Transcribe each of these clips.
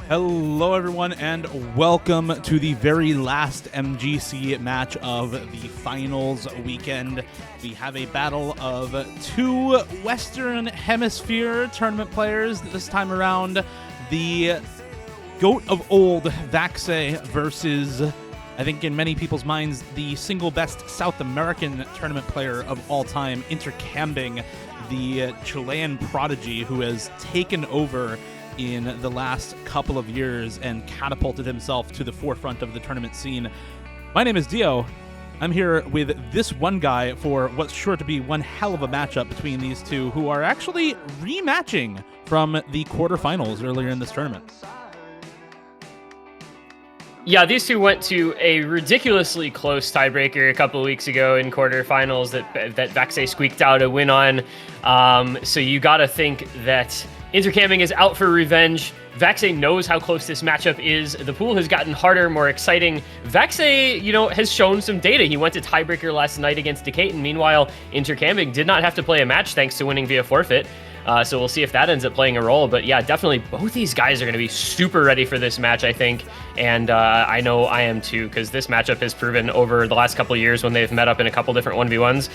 Hello, everyone, and welcome to the very last MGC match of the finals weekend. We have a battle of two Western Hemisphere tournament players this time around. The GOAT of old, Vaxei, versus, I think in many people's minds, the single best South American tournament player of all time, Intercambing, the Chilean prodigy who has taken over in the last couple of years and catapulted himself to the forefront of the tournament scene. My name is Dio. I'm here with this one guy for what's sure to be one hell of a matchup between these two, who are actually rematching from the quarterfinals earlier in this tournament. Yeah, these two went to a ridiculously close tiebreaker a couple of weeks ago in quarterfinals that Vaxei squeaked out a win on. So you got to think that Intercambing is out for revenge. Vaxei knows how close this matchup is. The pool has gotten harder, more exciting. Vaxei, has shown some data. He went to tiebreaker last night against Decatur. Meanwhile, Intercambing did not have to play a match thanks to winning via forfeit. So we'll see if that ends up playing a role. But yeah, definitely both these guys are going to be super ready for this match, I think. And I know I am too, because this matchup has proven over the last couple of years when they've met up in a couple different 1v1s.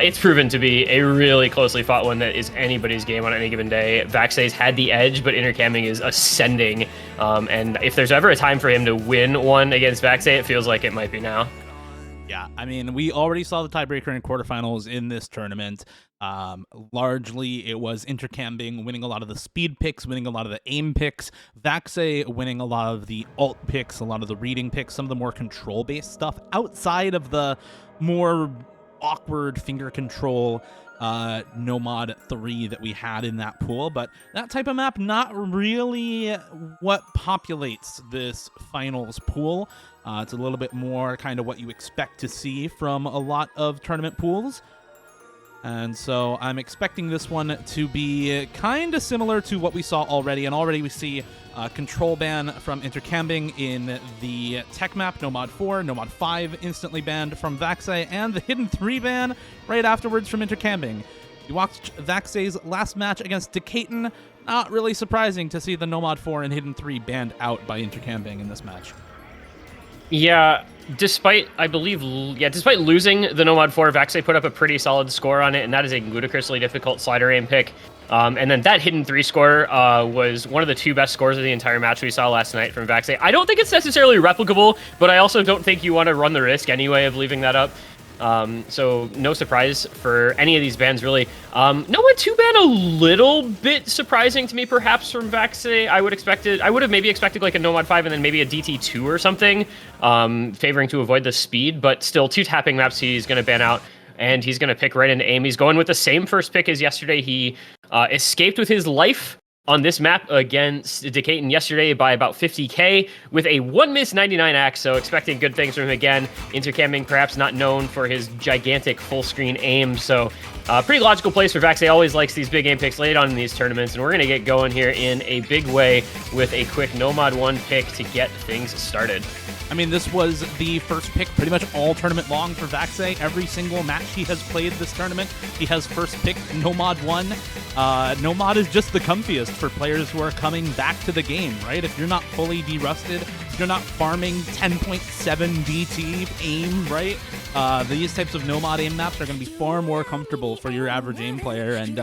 It's proven to be a really closely fought one that is anybody's game on any given day. Vaxei's had the edge, but Intercambing is ascending. And if there's ever a time for him to win one against Vaxei, it feels like it might be now. Yeah, I mean, we already saw the tiebreaker in quarterfinals in this tournament. Largely, it was Intercambing winning a lot of the speed picks, winning a lot of the aim picks, Vaxei winning a lot of the ult picks, a lot of the reading picks, some of the more control-based stuff outside of the more awkward finger control Nomad 3 that we had in that pool. But that type of map, not really what populates this finals pool. It's a little bit more kind of what you expect to see from a lot of tournament pools. And so I'm expecting this one to be kind of similar to what we saw already. And already we see control ban from Intercambing in the tech map, Nomad 4, Nomad 5 instantly banned from Vaxei, and the hidden 3 ban right afterwards from Intercambing. You watched Vaxei's last match against Decatur. Not really surprising to see the Nomad 4 and hidden 3 banned out by Intercambing in this match. Yeah, despite losing the Nomad 4, Vaxei put up a pretty solid score on it, and that is a ludicrously difficult slider aim pick. And then that hidden 3 score was one of the 2 best scores of the entire match we saw last night from Vaxei. I don't think it's necessarily replicable, but I also don't think you want to run the risk anyway of leaving that up. So no surprise for any of these bans, really. Nomad 2 ban a little bit surprising to me, perhaps, from Vaxei. I would have maybe expected like a Nomad 5 and then maybe a DT2 or something, favoring to avoid the speed, but still 2 tapping maps he's going to ban out. And he's going to pick right into aim. He's going with the same first pick as yesterday. He escaped with his life on this map against Decatur yesterday by about 50k with a 1-miss 99 axe, so expecting good things from him again. Intercambing perhaps not known for his gigantic full-screen aim, so pretty logical place for Vaxei. Always likes these big aim picks late on in these tournaments, and we're going to get going here in a big way with a quick Nomad 1 pick to get things started. I mean, this was the first pick pretty much all tournament long for Vaxei. Every single match he has played this tournament, he has first picked Nomad 1. Nomad is just the comfiest for players who are coming back to the game, right? If you're not fully derusted, if you're not farming 10.7 DT aim, right? These types of Nomad aim maps are going to be far more comfortable for your average aim player. And,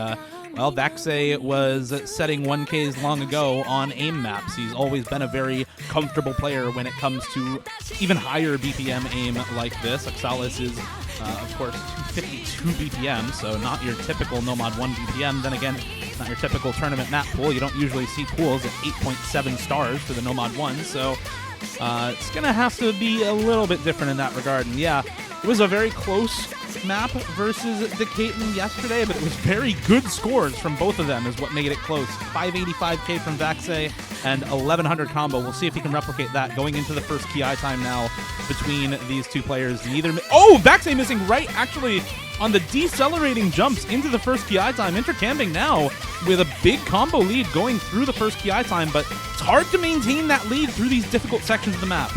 well, Vaxei was setting 1Ks long ago on aim maps. He's always been a very comfortable player when it comes to even higher BPM aim like this. Oxalis is, of course, 252 BPM, so not your typical Nomad 1 BPM. Then again, not your typical tournament map pool. You don't usually see pools at 8.7 stars for the Nomad 1, so it's going to have to be a little bit different in that regard. And yeah, it was a very close map versus Decatur yesterday, but it was very good scores from both of them is what made it close. 585k from Vaxei and 1100 combo. We'll see if he can replicate that going into the first KI time now between these two players. Vaxei missing right actually on the decelerating jumps into the first KI time. Intercambing now with a big combo lead going through the first KI time, but it's hard to maintain that lead through these difficult sections of the map.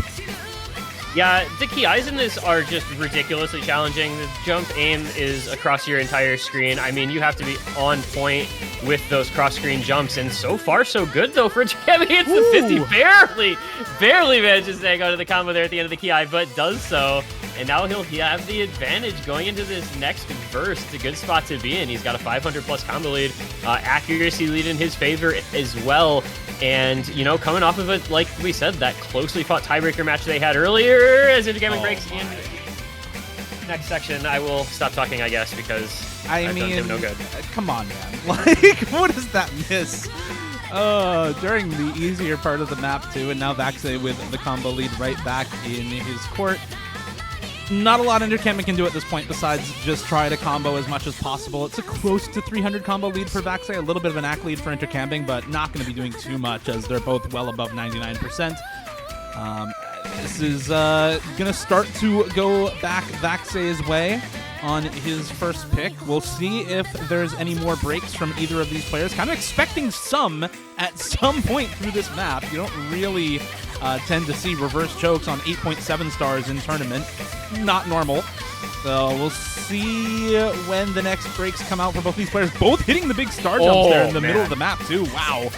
Yeah, the key eyes in this are just ridiculously challenging. The jump aim is across your entire screen. I mean, you have to be on point with those cross-screen jumps, and so far so good though for Intercambing. It's the 50, barely manages to hang on to the combo there at the end of the key eye, but does so. And now he'll have the advantage going into this next verse. It's a good spot to be in. He's got a 500 plus combo lead, accuracy lead in his favor as well. And, you know, coming off of it, like we said, that closely fought tiebreaker match they had earlier, as Intercambing breaks in next section. I will stop talking, I guess, because I've done him no good. Come on, man. Like, what is that miss? During the easier part of the map, too, and now Vaxei with the combo lead right back in his court. Not a lot Intercambing can do at this point besides just try to combo as much as possible. It's a close to 300 combo lead for Vaxei, a little bit of an ACK lead for Intercambing, but not going to be doing too much as they're both well above 99%. This is going to start to go back Vaxei's way on his first pick. We'll see if there's any more breaks from either of these players. Kind of expecting some at some point through this map. You don't really tend to see reverse chokes on 8.7 stars in tournament. Not normal. So we'll see when the next breaks come out for both these players. Both hitting the big star jumps there in the middle of the map too. Wow.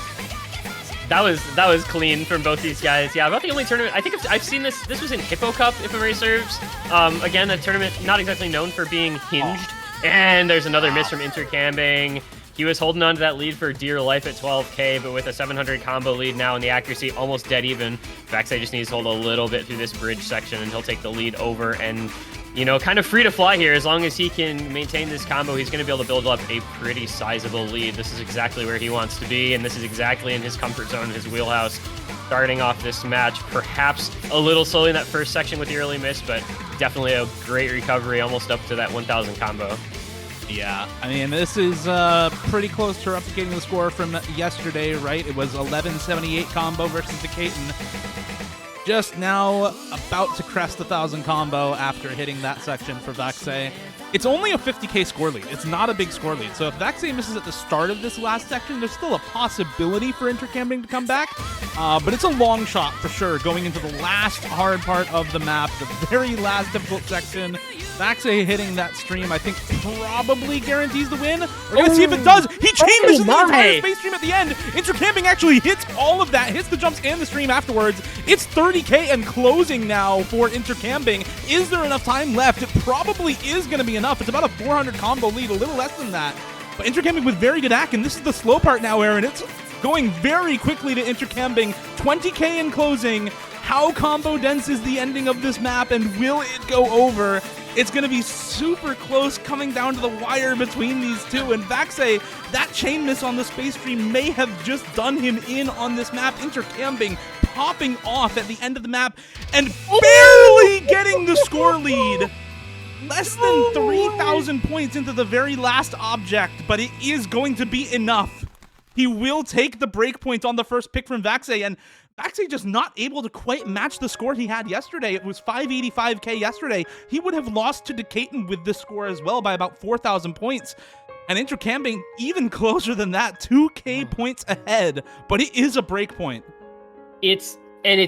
That was clean from both these guys. Yeah, about the only tournament I think I've seen this. This was in Hippo Cup, if memory serves. Again, a tournament not exactly known for being hinged. And there's another miss from Intercambing. He was holding on to that lead for dear life at 12k, but with a 700 combo lead now and the accuracy almost dead even, Vaxei just needs to hold a little bit through this bridge section and he'll take the lead over. And, you know, kind of free to fly here. As long as he can maintain this combo, he's going to be able to build up a pretty sizable lead. This is exactly where he wants to be, and this is exactly in his comfort zone, his wheelhouse. Starting off this match, perhaps a little slowly in that first section with the early miss, but definitely a great recovery, almost up to that 1,000 combo. Yeah, I mean, this is pretty close to replicating the score from yesterday, right? It was 1178 combo versus Decayton. Just now about to crest the 1,000 combo after hitting that section for Vaxei. It's only a 50k score lead. It's not a big score lead. So if Vaxei misses at the start of this last section, there's still a possibility for Intercambing to come back. But it's a long shot for sure going into the last hard part of the map, the very last difficult section. Vaxei hitting that stream, I think, probably guarantees the win. We're going to see if it does. He chain misses the entire space stream at the end. Intercambing actually hits all of that, hits the jumps and the stream afterwards. It's 30k and closing now for Intercambing. Is there enough time left? It probably is going to be enough. It's about a 400 combo lead, a little less than that. But Intercambing with very good ACK, and this is the slow part now, Aaron. It's going very quickly to Intercambing. 20k in closing. How combo dense is the ending of this map, and will it go over? It's going to be super close coming down to the wire between these two. And Vaxei, that chain miss on the space stream may have just done him in on this map. Intercambing popping off at the end of the map and barely getting the score lead. Less than 3,000 points into the very last object, but it is going to be enough. He will take the breakpoint on the first pick from Vaxei, and Vaxei just not able to quite match the score he had yesterday. It was 585k yesterday. He would have lost to Decayton with this score as well by about 4,000 points. And Intercambing even closer than that, 2k points ahead, but it is a breakpoint. It's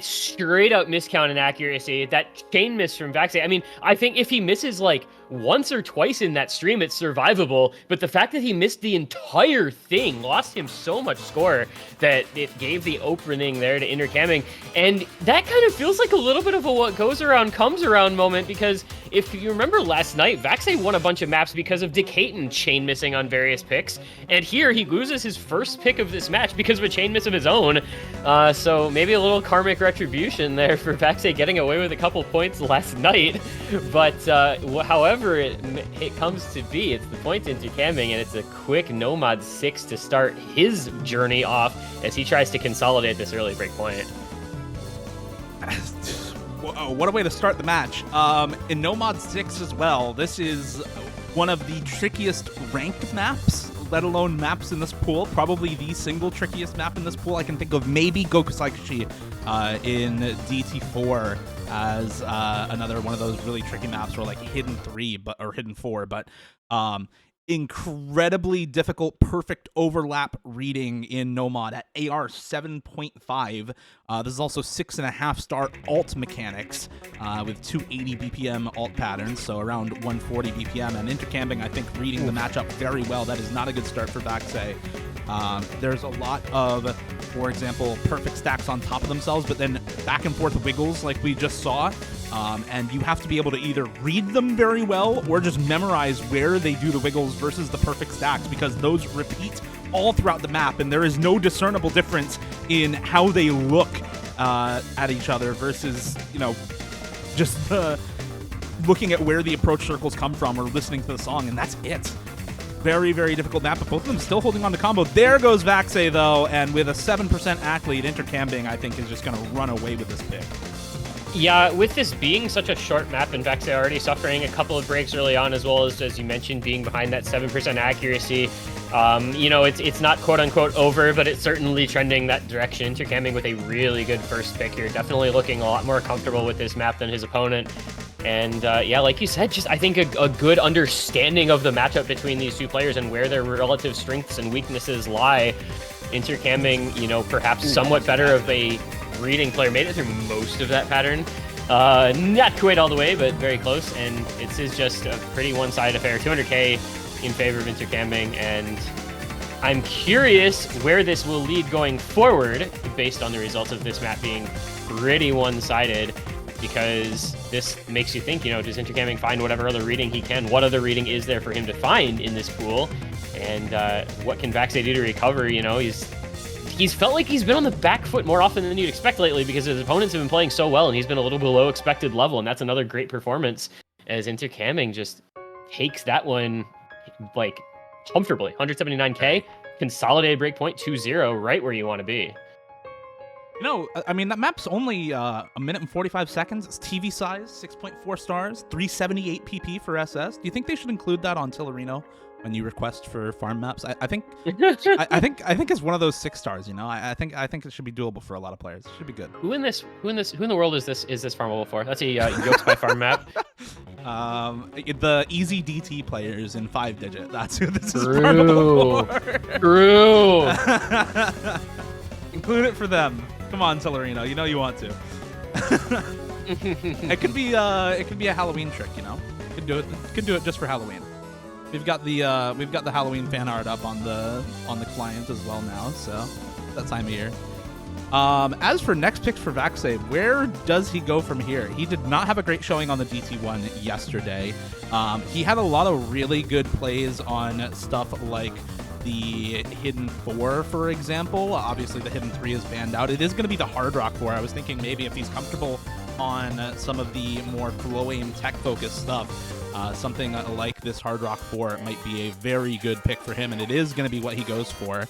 straight up miscount and accuracy. That chain miss from Vaxei. I mean, I think if he misses like once or twice in that stream, it's survivable. But the fact that he missed the entire thing lost him so much score that it gave the opening there to Intercambing. And that kind of feels like a little bit of a what goes around comes around moment, because if you remember last night, Vaxei won a bunch of maps because of Decayton chain missing on various picks. And here he loses his first pick of this match because of a chain miss of his own. So maybe a little karmic retribution there for Vaxei getting away with a couple points last night. But however it comes to be, it's the points Intercambing, and it's a quick Nomad 6 to start his journey off as he tries to consolidate this early break point. What a way to start the match. In Nomad 6 as well, this is one of the trickiest ranked maps, let alone maps in this pool. Probably the single trickiest map in this pool I can think of. Maybe Gokusaikishi in DT4 as another one of those really tricky maps, or like Hidden 3 or Hidden 4. But incredibly difficult perfect overlap reading in Nomad at AR 7.5. This is also 6.5 star alt mechanics with 280 BPM alt patterns, so around 140 BPM. And Intercambing, I think, reading the matchup very well. That is not a good start for Vaxei. There's a lot of, for example, perfect stacks on top of themselves, but then back and forth wiggles like we just saw. And you have to be able to either read them very well or just memorize where they do the wiggles versus the perfect stacks, because those repeat all throughout the map, and there is no discernible difference in how they look at each other versus, you know, just looking at where the approach circles come from or listening to the song, and that's it. Very, very difficult map, but both of them still holding on to combo. There goes Vaxei, though, and with a 7% ACK lead, Intercambing, I think, is just going to run away with this pick. Yeah, with this being such a short map and Vaxei already suffering a couple of breaks early on, as well as you mentioned, being behind that 7% accuracy, you know, it's not quote-unquote over, but it's certainly trending that direction. Intercambing with a really good first pick here, definitely looking a lot more comfortable with this map than his opponent. And yeah, like you said, just I think a good understanding of the matchup between these two players and where their relative strengths and weaknesses lie. Intercambing, you know, perhaps somewhat better of a reading player, made it through most of that pattern. Not quite all the way, but very close. And it is just a pretty one-sided affair. 200k in favor of Intercambing, and I'm curious where this will lead going forward based on the results of this map being pretty one-sided. Because this makes you think, you know, does Intercambing find whatever other reading he can? What other reading is there for him to find in this pool? And what can Vaxei do to recover? You know, he's felt like he's been on the back foot more often than you'd expect lately, because his opponents have been playing so well and he's been a little below expected level, and that's another great performance as Intercambing just takes that one like comfortably. 179k, consolidated breakpoint 2-0, right where you want to be. You know, I mean, that map's only a minute and 45 seconds. It's TV size, 6.4 stars, 378 PP for SS. Do you think they should include that on Tillerino when you request for farm maps? I think I think it's one of those 6 stars. You know, I think it should be doable for a lot of players. It should be good. Who in the world is this farmable for? That's a Yokes by farm map. The easy DT players in 5-digit. That's who this is farmable for. True. Include it for them. Come on, Tillerino. You know you want to. It could be a Halloween trick, you know. Could do it just for Halloween. We've got the Halloween fan art up on the client as well now, so that time of year. As for next picks for Vaxei, where does he go from here? He did not have a great showing on the DT1 yesterday. He had a lot of really good plays on stuff like the Hidden 4, for example. Obviously, the Hidden 3 is banned out. It is going to be the Hard Rock 4. I was thinking maybe if he's comfortable on some of the more flow aim tech-focused stuff, something like this Hard Rock 4 might be a very good pick for him, and it is going to be what he goes for.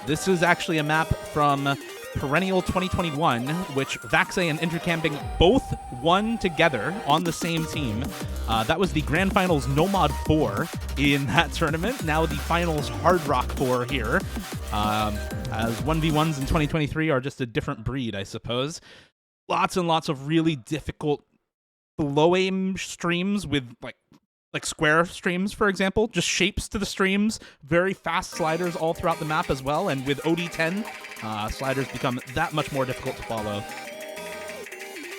This is actually a map from Perennial 2021, which Vaxei and Intercambing both won together on the same team. That was the Grand Finals Nomad 4 in that tournament. Now the Finals Hard Rock 4 here. As 1v1s in 2023 are just a different breed, I suppose. Lots and lots of really difficult low aim streams with like square streams, for example, just shapes to the streams, very fast sliders all throughout the map as well, and with OD10, sliders become that much more difficult to follow.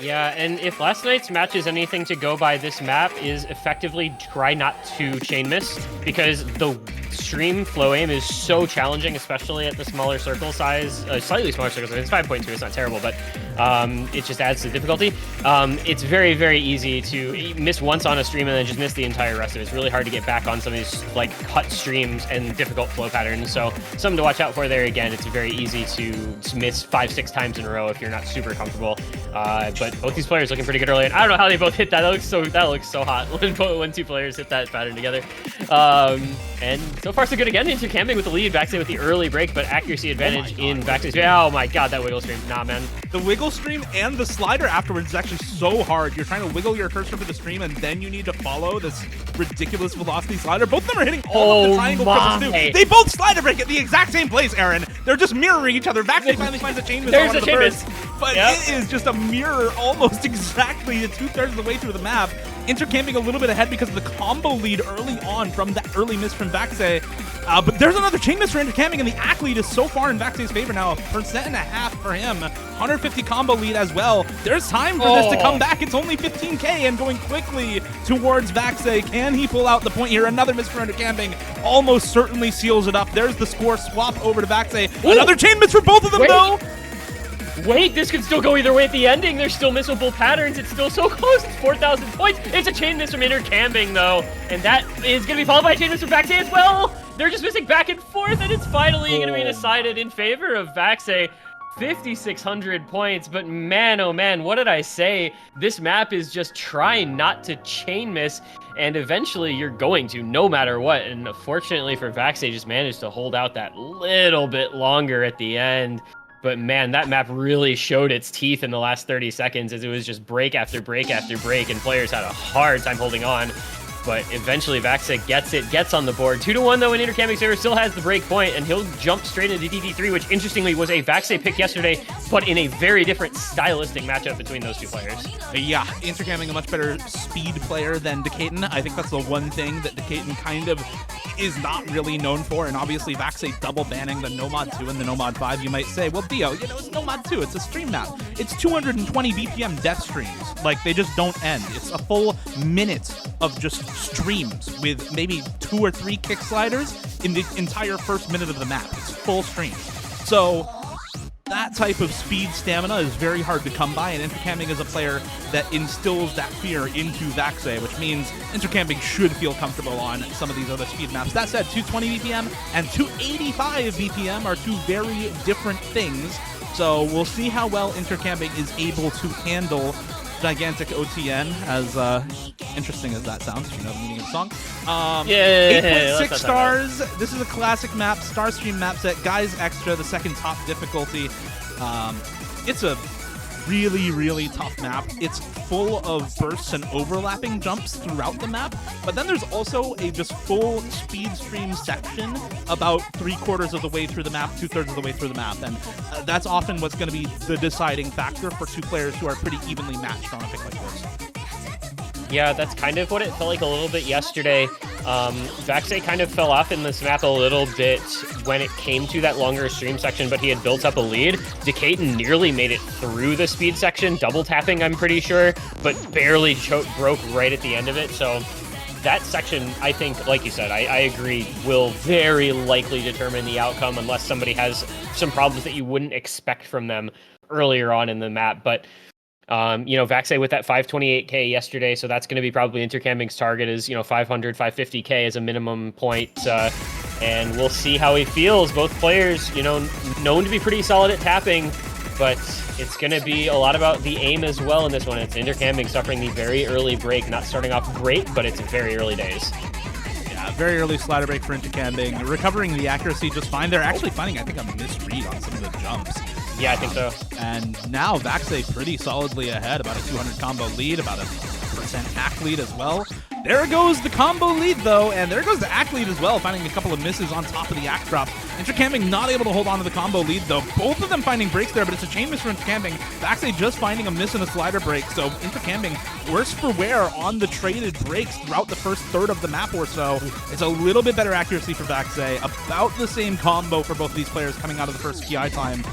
Yeah, and if last night's match is anything to go by, this map is effectively try not to chain miss, because the stream flow aim is so challenging, especially at the smaller circle size, slightly smaller circle size. It's 5.2, it's not terrible, but it just adds to difficulty. It's very, very easy to miss once on a stream and then just miss the entire rest of it. It's really hard to get back on some of these like cut streams and difficult flow patterns, so something to watch out for there. Again, it's very easy to miss 5-6 times in a row if you're not super comfortable. But both these players looking pretty good early, and I don't know how they both hit that. That looks so hot when two players hit that pattern together. And so far so good again. Intercambing with the lead, Vaxei with the early break, but accuracy advantage in Vaxei's. Oh my god, that wiggle stream. Nah, man. The wiggle stream and the slider afterwards is actually so hard. You're trying to wiggle your cursor for the stream, and then you need to follow this ridiculous velocity slider. Both of them are hitting all of the triangle presses too. They both slider break at the exact same place, Aaron. They're just mirroring each other. Vaxei finally finds a chain miss on one of the birds, but it is just a mirror almost exactly 2/3 of the way through the map. Intercambing a little bit ahead because of the combo lead early on from that early miss from Vaxei. But there's another chain miss for Intercambing, and the ACK lead is so far in Vaxei's favor now. 1.5% for him. 150 combo lead as well. There's time for this to come back. It's only 15k and going quickly towards Vaxei. Can he pull out the point here? Another miss for Intercambing. Almost certainly seals it up. There's the score swap over to Vaxei. Another chain miss for both of them, though. Wait, this could still go either way at the ending. There's still missable patterns. It's still so close. It's 4,000 points. It's a chain miss from Intercambing, though. And that is going to be followed by a chain miss from Vaxei as well. They're just missing back and forth, and it's finally going to be decided in favor of Vaxei. 5,600 points, but man, oh man, what did I say? This map is just trying not to chain miss, and eventually you're going to, no matter what. And fortunately for Vaxei, just managed to hold out that little bit longer at the end. But man, that map really showed its teeth in the last 30 seconds as it was just break after break after break, and players had a hard time holding on. But eventually Vaxei gets on the board. 2-1 though in Intercambing's favor, still has the break point, and he'll jump straight into DD3, which interestingly was a Vaxei pick yesterday, but in a very different stylistic matchup between those two players. Yeah, Intercambing a much better speed player than Decaton. I think that's the one thing that Decaton kind of is not really known for, and obviously Vaxei double banning the Nomad 2 and the Nomad 5. You might say, well, Dio, you know, it's Nomad 2, it's a stream map. It's 220 BPM death streams. Like, they just don't end. It's a full minute of just streams with maybe 2 or 3 kick sliders in the entire first minute of the map. It's full stream. So that type of speed stamina is very hard to come by, and Intercambing is a player that instills that fear into Vaxei, which means Intercambing should feel comfortable on some of these other speed maps. That said, 220 BPM and 285 BPM are two very different things, so we'll see how well Intercambing is able to handle gigantic OTN, as interesting as that sounds, if you know the meaning of the song. 8.6 stars. This is a classic map, Starstream map set. Guys Extra, the second top difficulty. It's a really, really tough map. It's full of bursts and overlapping jumps throughout the map, but then there's also a just full speed stream section about 3/4 of the way through the map, 2/3 of the way through the map, and that's often what's going to be the deciding factor for two players who are pretty evenly matched on a pick like this. Yeah, that's kind of what it felt like a little bit yesterday. Vaxei kind of fell off in this map a little bit when it came to that longer stream section, but he had built up a lead. Decaton nearly made it through the speed section, double tapping, I'm pretty sure, but barely broke right at the end of it. So that section, I think, like you said, I agree, will very likely determine the outcome unless somebody has some problems that you wouldn't expect from them earlier on in the map. But you know, Vaxei with that 528k yesterday, so that's going to be probably Intercambing's target is, you know, 500, 550k as a minimum point, and we'll see how he feels. Both players, you know, known to be pretty solid at tapping, but it's going to be a lot about the aim as well in this one. It's Intercambing suffering the very early break, not starting off great, but it's very early days. Yeah, very early slider break for Intercambing, recovering the accuracy just fine. They're actually finding, I think, a misread on some of the jumps. Yeah, I think so. And now Vaxei pretty solidly ahead, about a 200 combo lead, about a percent hack lead as well. There goes the combo lead, though, and there goes the ACK lead as well, finding a couple of misses on top of the ACK drops. Intercambing not able to hold on to the combo lead, though. Both of them finding breaks there, but it's a chain miss for Intercambing. Vaxei just finding a miss and a slider break, so Intercambing worse for wear on the traded breaks throughout the first third of the map or so. It's a little bit better accuracy for Vaxei, about the same combo for both of these players coming out of the first PI time.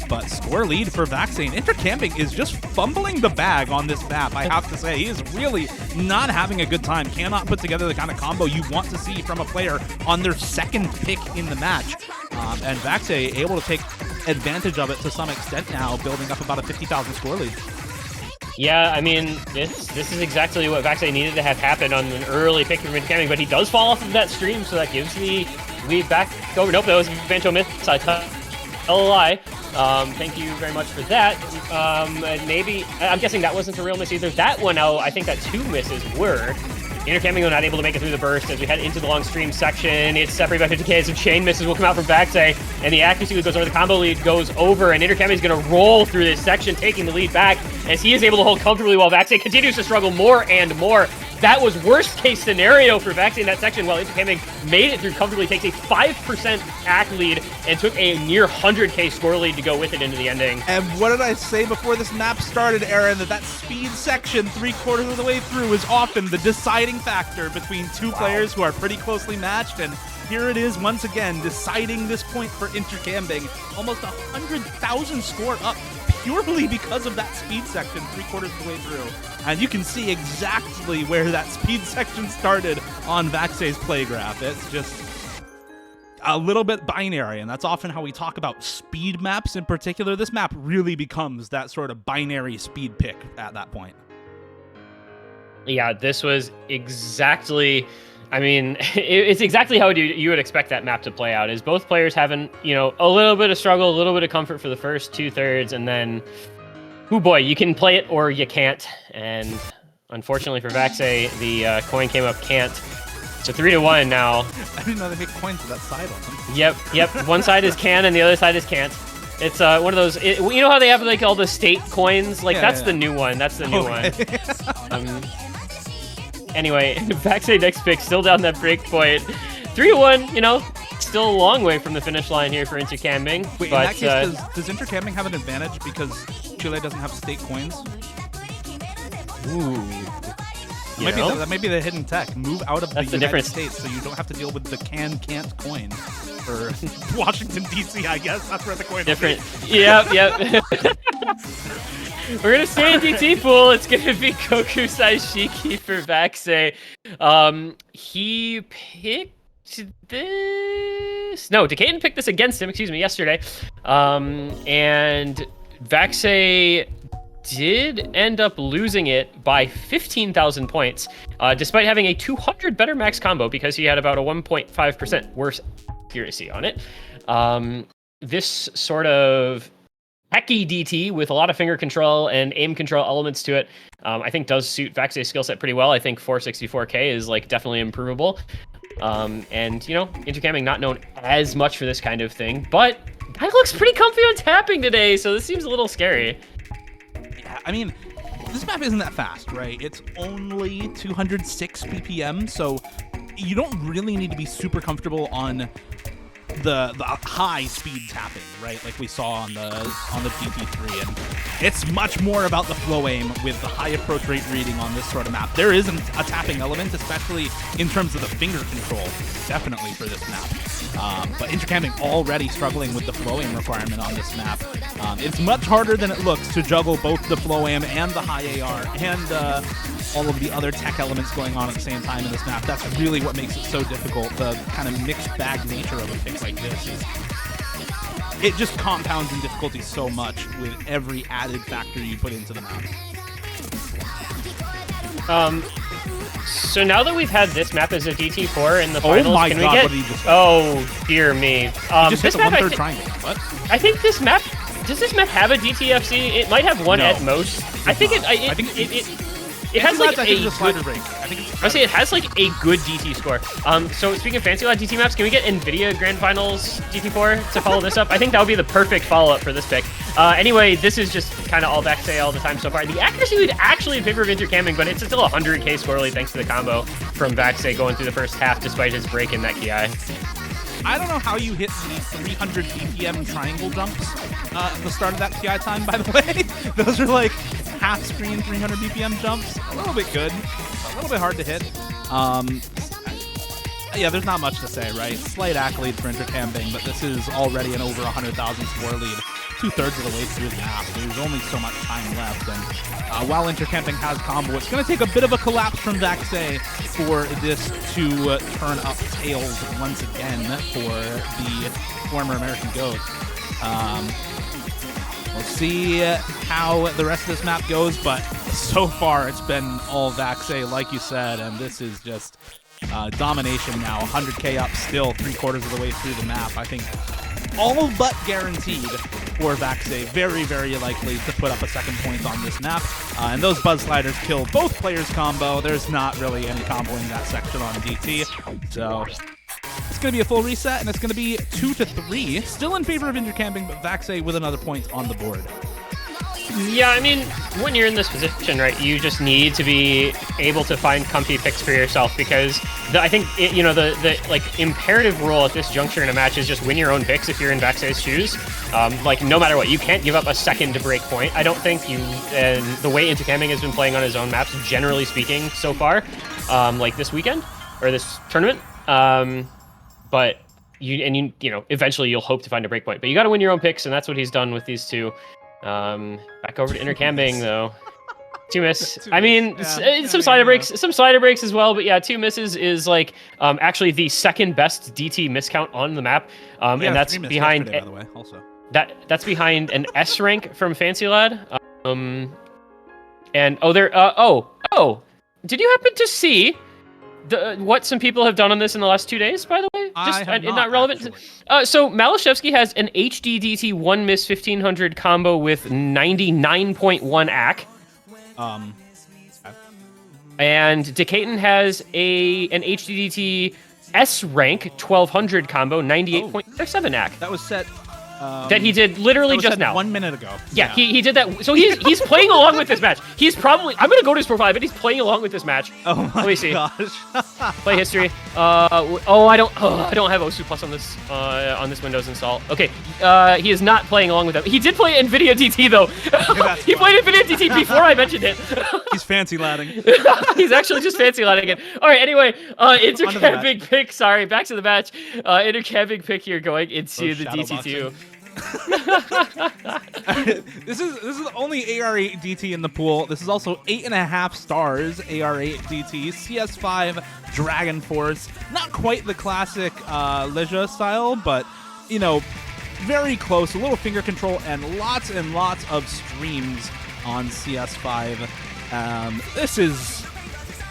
But score lead for Vaxei, and Intercambing is just fumbling the bag on this map, I have to say. He is really not having a good time. Cannot put together the kind of combo you want to see from a player on their second pick in the match. And Vaxei able to take advantage of it to some extent now, building up about a 50,000 score lead. Yeah, I mean, this is exactly what Vaxei needed to have happen on an early pick from Intercambing, but he does fall off of that stream, so that gives the lead back over. Nope, that was Vancho Myth. I tell a lie. Thank you very much for that. And maybe, I'm guessing that wasn't a real miss either. That one, I think that 2 misses were. Intercambing not able to make it through the burst as we head into the long stream section. It's separated by 50k, so chain misses will come out from Vaxei, and the accuracy lead goes over, the combo lead goes over, and Intercambing is going to roll through this section, taking the lead back as he is able to hold comfortably while Vaxei continues to struggle more and more. That was worst case scenario for Vaxei in that section, while Intercambing made it through comfortably, takes a 5% AC lead, and took a near 100k score lead to go with it into the ending. And what did I say before this map started, Aaron? That speed section 3/4 of the way through is often the deciding factor between two players who are pretty closely matched, and here it is once again deciding this point for Intercambing. Almost 100,000 score up purely because of that speed section 3/4 of the way through. And you can see exactly where that speed section started on Vaxei's play graph. It's just a little bit binary, and that's often how we talk about speed maps in particular. This map really becomes that sort of binary speed pick at that point. Yeah, this was exactly... I mean, it's exactly how you would expect that map to play out, is both players having, you know, a little bit of struggle, a little bit of comfort for the first 2/3, and then, oh boy, you can play it or you can't. And unfortunately for Vaxei, the coin came up can't. So 3-1 now. I didn't know they make coins with that side on them. Yep. One side is can and the other side is can't. It's one of those, you know how they have like all the state coins? Like that's the new one. That's the new one. Anyway, Vaxei next pick, still down that break point. 3-1, you know, still a long way from the finish line here for Intercambing. Wait, but, in that case, does Intercambing have an advantage because Chile doesn't have state coins? Ooh. That may be the hidden tech. Move out of the United States so you don't have to deal with the can't coin. For Washington, D.C., I guess. That's where the coin is. Yep. We're going to stay in DT pool. It's going to be Goku Saishiki for Vaxei. He picked this... No, Decaden picked this against him, yesterday. And Vaxei did end up losing it by 15,000 points, despite having a 200 better max combo because he had about a 1.5% worse accuracy on it. This sort of hacky DT with a lot of finger control and aim control elements to it, I think does suit Vaxei's skill set pretty well. I think 464k is like definitely improvable. And you know, Intercambing not known as much for this kind of thing, but guy looks pretty comfy on tapping today, so this seems a little scary. Yeah, I mean, this map isn't that fast, right? It's only 206 BPM, so you don't really need to be super comfortable on the high speed tapping, right? Like we saw on the DT3, and it's much more about the flow aim with the high approach rate reading on this sort of map. There isn't a tapping element, especially in terms of the finger control, definitely for this map. But Intercambing already struggling with the flow aim requirement on this map. It's much harder than it looks to juggle both the flow aim and the high AR and all of the other tech elements going on at the same time in this map. That's really what makes it so difficult. The kind of mixed bag nature of a pick like this is, it just compounds in difficulty so much with every added factor you put into the map. So now that we've had this map as a DT4 in the finals, oh my can God, we get? What did you just say? Oh dear me! You just hit this the map, 1/3 triangle. What? I think this map. Does this map have a DTFC? It might have one at most. I think it has like a slider break. I say it has like a good DT score. So speaking of fancy lot DT maps, can we get NVIDIA Grand Finals DT4 to follow this up? I think that would be the perfect follow-up for this pick. Anyway, this is just kind of all Vaxei all the time so far. The accuracy lead actually in favor of Intercambing, but it's still a 100k score lead thanks to the combo from Vaxei going through the first half despite his break in that KI. I don't know how you hit the 300 BPM triangle jumps at the start of that TI time, by the way. Those are like half-screen 300 BPM jumps. A little bit good. A little bit hard to hit. Yeah, there's not much to say, right? Slight accolade for Intercambing, but this is already an over 100,000 score lead. 2/3 of the way through the map. There's only so much time left, and while Intercambing has combo, it's going to take a bit of a collapse from Vaxei for this to turn up tails once again for the former American GOAT. We'll see how the rest of this map goes, but so far it's been all Vaxei, like you said, and this is just domination now. 100k up still, 3/4 of the way through the map. I think all but guaranteed for Vaxei. Very, very likely to put up a second point on this map. And those Buzz Sliders kill both players' combo. There's not really any comboing that section on DT. So it's going to be a full reset, and it's going to be 2-3. Still in favor of Intercambing, but Vaxei with another point on the board. Yeah, I mean, when you're in this position, right, you just need to be able to find comfy picks for yourself because I think, the like imperative rule at this juncture in a match is just win your own picks if you're in Vaxei's shoes. Like, no matter what, you can't give up a second to break point. I don't think and the way Intercambing has been playing on his own maps, generally speaking, so far, like this weekend, or this tournament, but eventually you'll hope to find a break point. But you got to win your own picks, and that's what he's done with these two. Back over to Intercambing though. Two miss. I mean, some slider breaks as well, but yeah, 2 misses is like actually the second best DT miscount on the map, and that's behind. By the way, also that's behind an S rank from Fancy Lad. And did you happen to see what some people have done on this in the last 2 days, by the way? Just not relevant. So Malashevsky has an HDDT 1 miss 1500 combo with 99.1 AC. And Decaton has an HDDT S rank 1200 combo, 98.7 AC. That was set. That he did literally just now. 1 minute ago. Yeah, he did that. So he's playing along with this match. He's probably, I'm going to go to his profile, but he's playing along with this match. Oh my Let me see. gosh. Play history. I don't have Osu Plus on this Windows install. Okay. He is not playing along with that. He did play NVIDIA DT though. He played NVIDIA DT before I mentioned it. He's fancy ladding. He's actually just fancy ladding it. All right, anyway, Intercambing pick. Sorry, back to the match. Intercambing pick here going into the DT2. This is the only AR8 DT in the pool. This is also 8.5 stars AR8 DT, CS5 Dragon Force. Not quite the classic Leja style, but very close. A little finger control and lots of streams on CS5.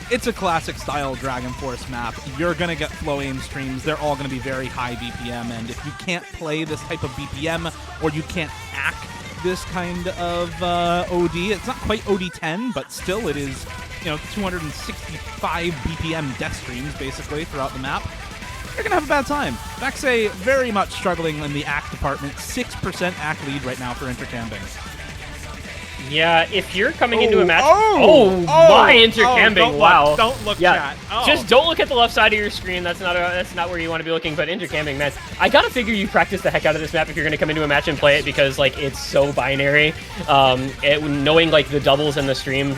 It's a classic style Dragon Force map. You're going to get flow aim streams. They're all going to be very high BPM, and if you can't play this type of BPM or you can't hack this kind of OD, it's not quite OD10, but still it is 265 BPM death streams basically throughout the map. You're going to have a bad time. Vaxei very much struggling in the AC department. 6% AC lead right now for Intercambing. Yeah, if you're coming into a match... my Intercambing, wow. Don't look, chat. Just don't look at the left side of your screen. That's not where you want to be looking, but Intercambing, man. I gotta figure you practice the heck out of this map if you're gonna come into a match and play it, because, like, it's so binary. Knowing, like, the doubles and the stream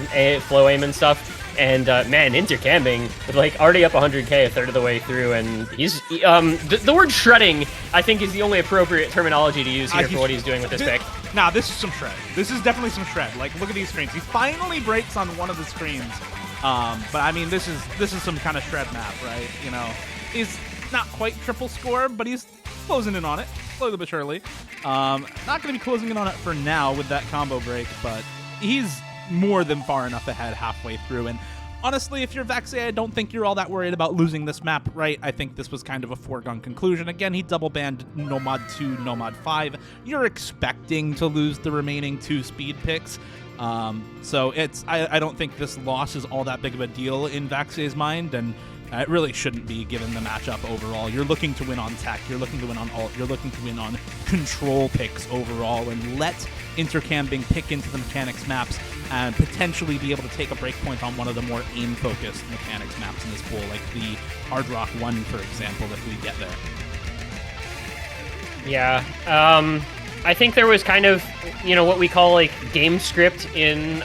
flow aim and stuff. And, man, Intercambing, like, already up 100k a third of the way through, and he's... the word shredding, I think, is the only appropriate terminology to use here for what he's doing with this pick. Nah, this is some shred. This is definitely some shred. Like, look at these screens. He finally breaks on one of the screens. But I mean, this is some kind of shred map, right? He's not quite triple score, but he's closing in on it, slowly but surely. Not going to be closing in on it for now with that combo break, but he's more than far enough ahead halfway through. And honestly, if you're Vaxei, I don't think you're all that worried about losing this map, right? I think this was kind of a foregone conclusion. Again, he double banned Nomad 2, Nomad 5. You're expecting to lose the remaining 2 speed picks. So I don't think this loss is all that big of a deal in Vaxei's mind, and it really shouldn't be given the matchup overall. You're looking to win on tech, you're looking to win on ult, you're looking to win on control picks overall, and let Intercambing pick into the mechanics maps and potentially be able to take a breakpoint on one of the more aim-focused mechanics maps in this pool, like the Hard Rock 1, for example, if we get there. Yeah, I think there was kind of, what we call, like, game script in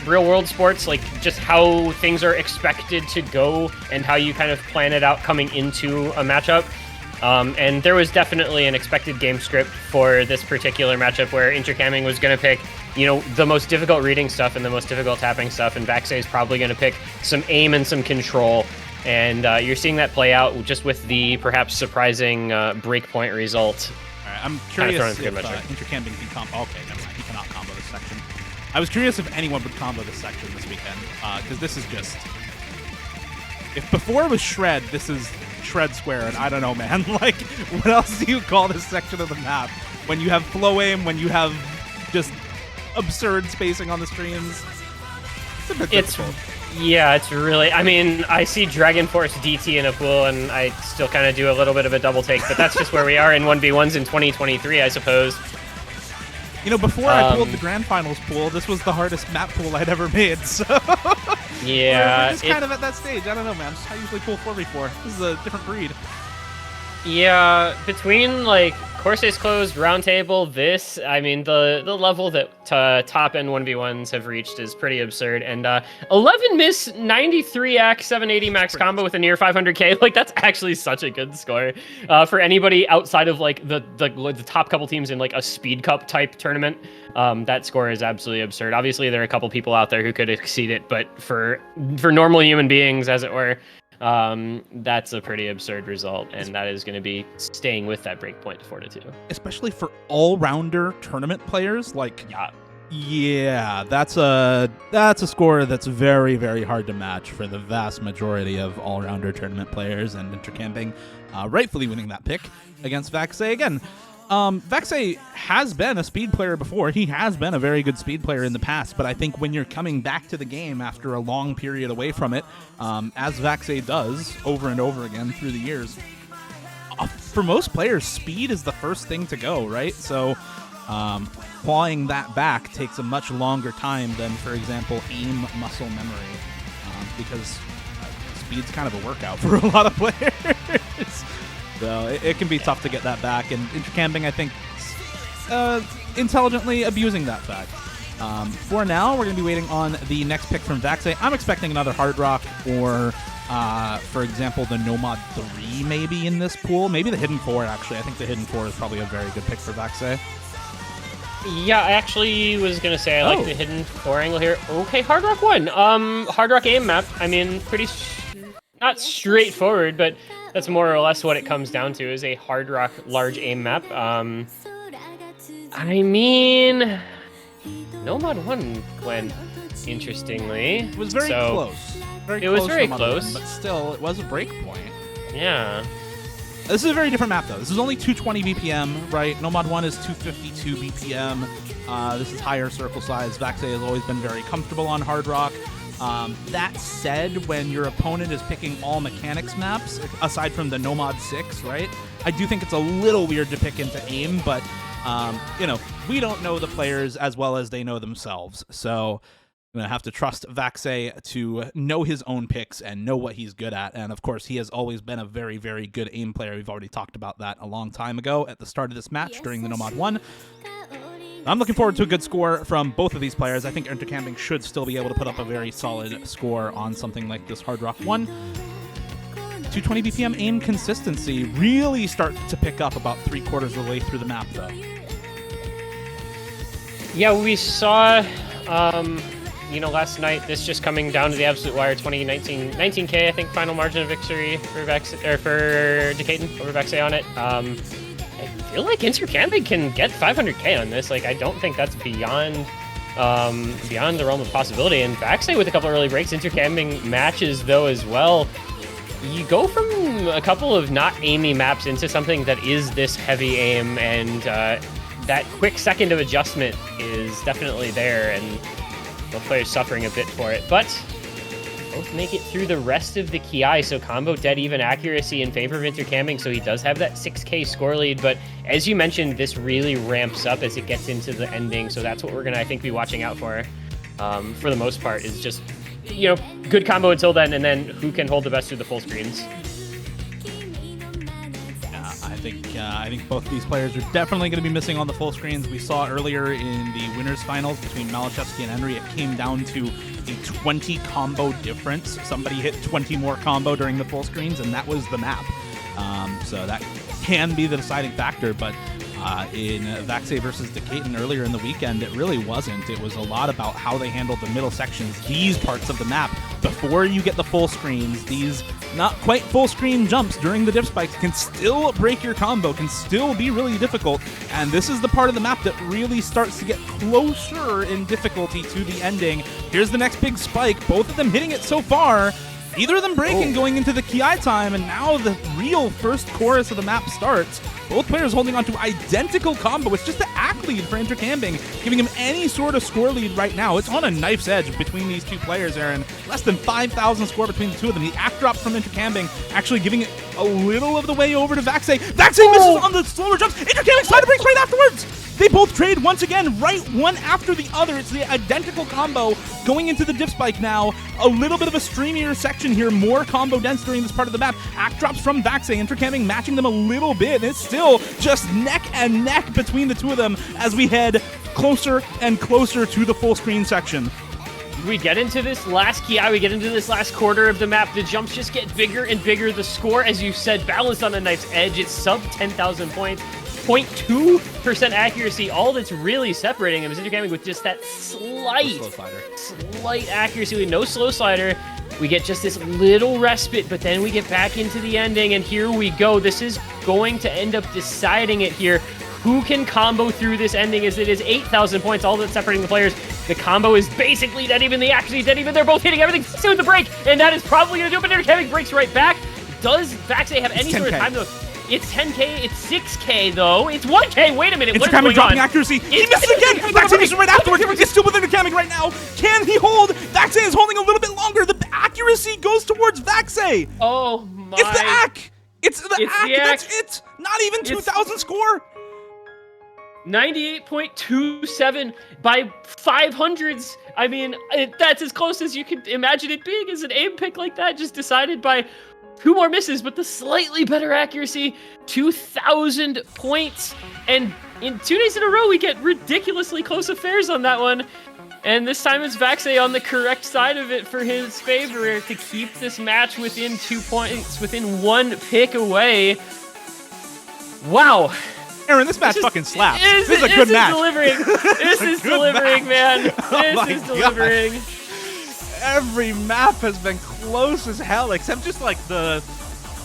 real-world sports, like, just how things are expected to go and how you kind of plan it out coming into a matchup. And there was definitely an expected game script for this particular matchup where Intercambing was going to pick, the most difficult reading stuff and the most difficult tapping stuff, and Vaxei is probably going to pick some aim and some control. And you're seeing that play out just with the perhaps surprising breakpoint result. All right, I'm curious if Intercambing can combo. Okay, never mind. He cannot combo this section. I was curious if anyone would combo this section this weekend, because this is just... If before it was shred, this is shred square, and I don't know, man. Like, what else do you call this section of the map? When you have flow aim, when you have just absurd spacing on the streams, it's a bit difficult. Yeah, it's really... I mean, I see Dragon Force DT in a pool, and I still kind of do a little bit of a double take, but that's just where we are in 1v1s in 2023, I suppose. You know, before I pulled the Grand Finals pool, this was the hardest map pool I'd ever made, so... Yeah. We're just kind of at that stage. I don't know, man. I usually pull 4v4. This is a different breed. Yeah, between like Courses Closed, Roundtable, this, I mean, the level that top end 1v1s have reached is pretty absurd. And 11 miss, 93 act, 780 max combo with a near 500k. Like, that's actually such a good score for anybody outside of like the top couple teams in like a Speed Cup type tournament. That score is absolutely absurd. Obviously, there are a couple people out there who could exceed it, but for normal human beings, as it were, that's a pretty absurd result, and that is going to be staying with that breakpoint to 4-2. Especially for all-rounder tournament players, like yeah, that's a score that's very, very hard to match for the vast majority of all-rounder tournament players, and Intercambing rightfully winning that pick against Vaxei again. Vaxei has been a speed player before. He has been a very good speed player in the past, but I think when you're coming back to the game after a long period away from it, as Vaxei does over and over again through the years, for most players, speed is the first thing to go, right? So clawing that back takes a much longer time than, for example, aim muscle memory, because speed's kind of a workout for a lot of players. So it can be tough to get that back, and Intercambing, I think, intelligently abusing that fact. For now, we're going to be waiting on the next pick from Vaxei. I'm expecting another Hard Rock or, for example, the Nomad 3 maybe in this pool. Maybe the Hidden 4, actually. I think the Hidden 4 is probably a very good pick for Vaxei. Yeah, I actually was going to say I like the Hidden 4 angle here. Okay, Hard Rock 1. Hard Rock aim map. I mean, pretty... not straightforward, but that's more or less what it comes down to, is a Hard Rock large aim map. I mean, Nomad 1 went interestingly. It was very close. It was very close. But still, it was a break point. Yeah. This is a very different map, though. This is only 220 BPM, right? Nomad 1 is 252 BPM. This is higher circle size. Vaxei has always been very comfortable on Hard Rock. That said, when your opponent is picking all mechanics maps, aside from the Nomad 6, right? I do think it's a little weird to pick into aim, but, you know, we don't know the players as well as they know themselves. So I'm going to have to trust Vaxei to know his own picks and know what he's good at. And, of course, he has always been a very, very good aim player. We've already talked about that a long time ago at the start of this match during the Nomad 1. I'm looking forward to a good score from both of these players. I think Intercambing should still be able to put up a very solid score on something like this Hard Rock 1. 220 BPM aim consistency really starts to pick up about 3/4 of the way through the map, though. Yeah, we saw, you know, last night, this just coming down to the absolute wire, 19K, I think, final margin of victory for Decaden over Vaxei on it. I feel like Intercambing can get 500k on this. Like, I don't think that's beyond the realm of possibility. And Vaxei with a couple early breaks, Intercambing matches though as well. You go from a couple of not aimy maps into something that is this heavy aim, and that quick second of adjustment is definitely there, and both players suffering a bit for it. But both make it through the rest of the Ki, so combo dead even accuracy in favor of Intercambing, so he does have that 6k score lead. But as you mentioned, this really ramps up as it gets into the ending, so that's what we're gonna, I think, be watching out for the most part, is just, you know, good combo until then, and then who can hold the best through the full screens. I think both of these players are definitely going to be missing on the full screens. We saw earlier in the winners finals between Malachevsky and Henry, it came down to a 20 combo difference. Somebody hit 20 more combo during the full screens, and that was the map. So that can be the deciding factor, but in Vaxei versus Decaden earlier in the weekend, it really wasn't. It was a lot about how they handled the middle sections, these parts of the map, before you get the full screens. These not quite full screen jumps during the dip spikes can still break your combo, can still be really difficult, and this is the part of the map that really starts to get closer in difficulty to the ending. Here's the next big spike, both of them hitting it so far. Either of them breaking going into the Ki time, and now the real first chorus of the map starts. Both players holding on to identical combo. It's just the act lead for Intercambing, giving him any sort of score lead right now. It's on a knife's edge between these two players, Aaron. Less than 5,000 score between the two of them. The act drop from Intercambing actually giving it a little of the way over to Vaxei. Vaxei misses on the slower jumps. Intercambing side breaks right afterwards. They both trade once again, right one after the other. It's the identical combo going into the diff spike now. A little bit of a streamier section here, more combo dense during this part of the map. Act drops from Vaxei, Intercambing matching them a little bit. It's still just neck and neck between the two of them as we head closer and closer to the full screen section. We get into this last we get into this last quarter of the map. The jumps just get bigger and bigger. The score, as you said, balanced on a knife's edge. It's sub 10,000 points. 0.2% accuracy. All that's really separating him is Intercambing with just that slight accuracy with no slow slider. We get just this little respite, but then we get back into the ending, and here we go. This is going to end up deciding it here. Who can combo through this ending, as it is 8,000 points, all that's separating the players. The combo is basically dead even. The accuracy is dead even. They're both hitting everything with the break, and that is probably going to do it, but Intercambing breaks right back. Does Vaxei have any sort of time though? It's 10K, it's 6K though. It's 1K. Wait a minute. What is going on? Dropping accuracy. He misses again. Vaxei misses right afterwards. He's still with Intercambing right now. Can he hold? Vaxei is holding a little bit longer. The accuracy goes towards Vaxei. Oh my. It's the ACK. It's the ACK. That's it. Not even 2,000 score. 98.27 by 500s. I mean, that's as close as you could imagine it being as an aim pick like that, just decided by 2 more misses, but the slightly better accuracy, 2,000 points. And in 2 days in a row, we get ridiculously close affairs on that one. And this time it's Vaxei on the correct side of it for his favor to keep this match within 2 points, within 1 pick away. Wow. Aaron, this match fucking slaps. This is a good match. This is delivering, man. This is delivering. Every map has been close as hell, except just like the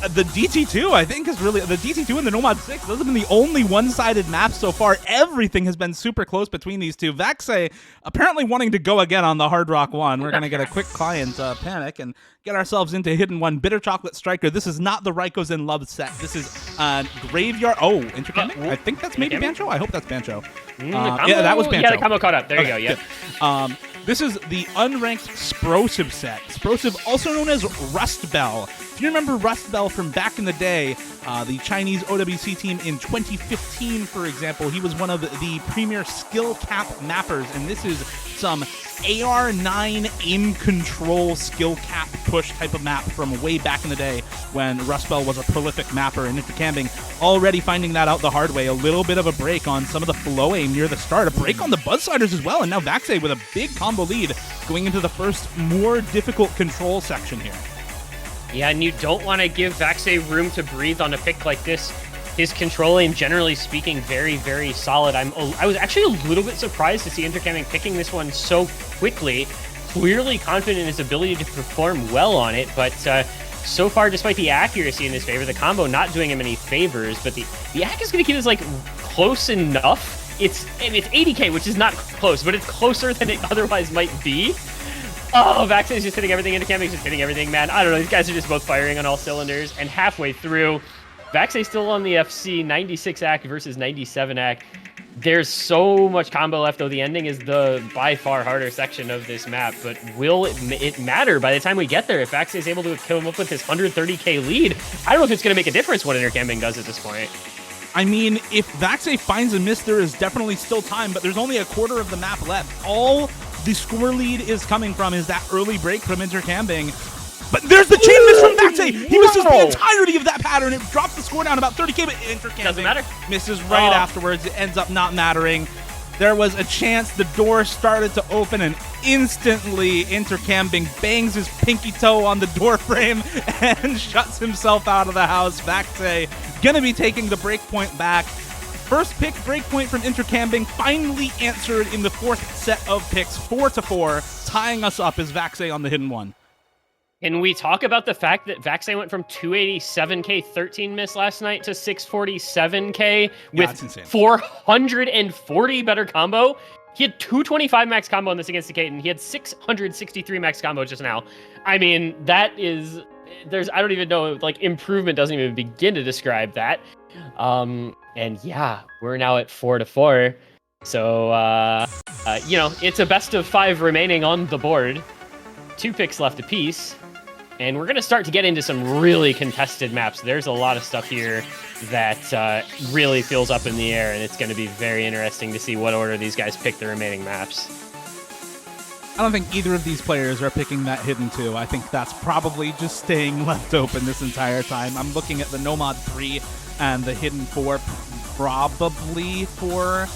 DT2, I think, is really the DT2 and the Nomad 6. Those have been the only one-sided maps so far. Everything has been super close between these two. Vaxei apparently wanting to go again on the Hard Rock 1. We're going to get a quick client panic and get ourselves into Hidden 1. Bitter Chocolate Striker. This is not the Raico's in Love set. This is Graveyard. Oh, Intercambing? I think that's maybe Bancho. I hope that's Bancho. Yeah, that was Bancho. Yeah, the combo caught up. There you go. Yeah. This is the unranked Sprosive set. Sprosive, also known as Rust Bell. If you remember Rust Bell from back in the day, the Chinese OWC team in 2015, for example, he was one of the premier skill cap mappers, and this is some AR9 aim control skill cap push type of map from way back in the day when Rust Bell was a prolific mapper, and Intercambing already finding that out the hard way. A little bit of a break on some of the flow aim near the start, a break on the Buzz Sliders as well, and now Vaxei with a big combo lead going into the first more difficult control section here. Yeah, and you don't want to give Vaxei room to breathe on a pick like this. His control aim, generally speaking, very, very solid. I was actually a little bit surprised to see Intercambing picking this one so quickly. Clearly confident in his ability to perform well on it, but so far, despite the accuracy in his favor, the combo not doing him any favors, but the ACK is going to keep this like close enough. It's 80k, which is not close, but it's closer than it otherwise might be. Oh, Vaxei is just hitting everything. Intercambing is just hitting everything, man. I don't know. These guys are just both firing on all cylinders, and halfway through, Vaxei still on the FC, 96 ACK versus 97 ACK. There's so much combo left, though. The ending is the by far harder section of this map, but will it matter by the time we get there? If Vaxei is able to come up with his 130k lead, I don't know if it's going to make a difference what Intercambing does at this point. I mean, if Vaxei finds a miss, there is definitely still time, but there's only a quarter of the map left. All the score lead is coming from is that early break from Intercambing. But there's the chain miss from Vaxei. He misses the entirety of that pattern. It drops the score down about 30k, but Intercambing doesn't matter. Misses right afterwards. It ends up not mattering. There was a chance the door started to open, and instantly Intercambing bangs his pinky toe on the door frame and shuts himself out of the house. Vaxei gonna be taking the breakpoint back. First pick breakpoint from Intercambing finally answered in the fourth set of picks, 4-4, tying us up as Vaxei on the Hidden 1. Can we talk about the fact that Vaxei went from 287k 13 miss last night to 647k with 440 better combo? He had 225 max combo on this against the Katen. He had 663 max combo just now. I mean, that is... I don't even know, like, improvement doesn't even begin to describe that. And yeah, we're now at 4-4. So, you know, it's a best of 5 remaining on the board. 2 picks left apiece. And we're going to start to get into some really contested maps. There's a lot of stuff here that really feels up in the air, and it's going to be very interesting to see what order these guys pick the remaining maps. I don't think either of these players are picking that hidden 2. I think that's probably just staying left open this entire time. I'm looking at the Nomad 3 and the hidden 4 probably for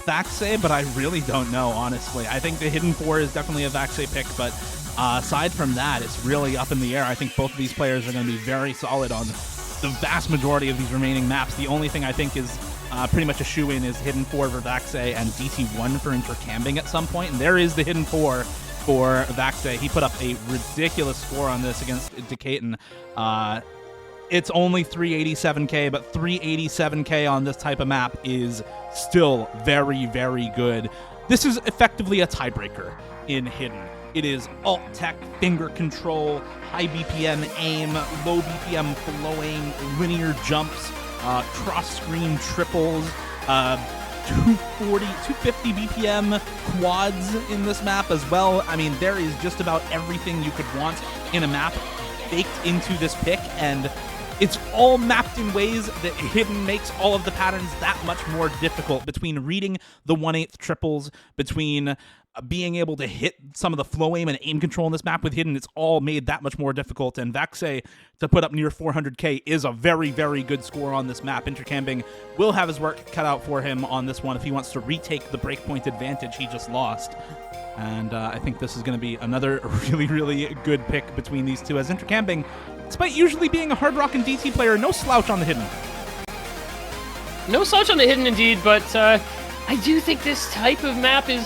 Vaxei, but I really don't know, honestly. I think the hidden 4 is definitely a Vaxei pick, but aside from that, it's really up in the air. I think both of these players are going to be very solid on the vast majority of these remaining maps. The only thing I think is pretty much a shoe-in is hidden 4 for Vaxei and DT1 for Intercambing at some point, and there is the hidden 4 for Vaxei. He put up a ridiculous score on this against Decaton. It's only 387k, but 387k on this type of map is still very, very good. This is effectively a tiebreaker in hidden. It is alt-tech, finger control, high BPM aim, low BPM flowing, linear jumps, cross-screen triples, 250 BPM quads in this map as well. I mean, there is just about everything you could want in a map baked into this pick, and it's all mapped in ways that hidden makes all of the patterns that much more difficult, between reading the 1/8 triples, between being able to hit some of the flow aim and aim control in this map with hidden. It's all made that much more difficult, and Vaxei to put up near 400k is a very, very good score on this map. Intercambing will have his work cut out for him on this one if he wants to retake the breakpoint advantage he just lost. And I think this is going to be another really, really good pick between these two, as Intercambing, despite usually being a hard rock and DT player, no slouch on the hidden. No slouch on the hidden indeed, but I do think this type of map is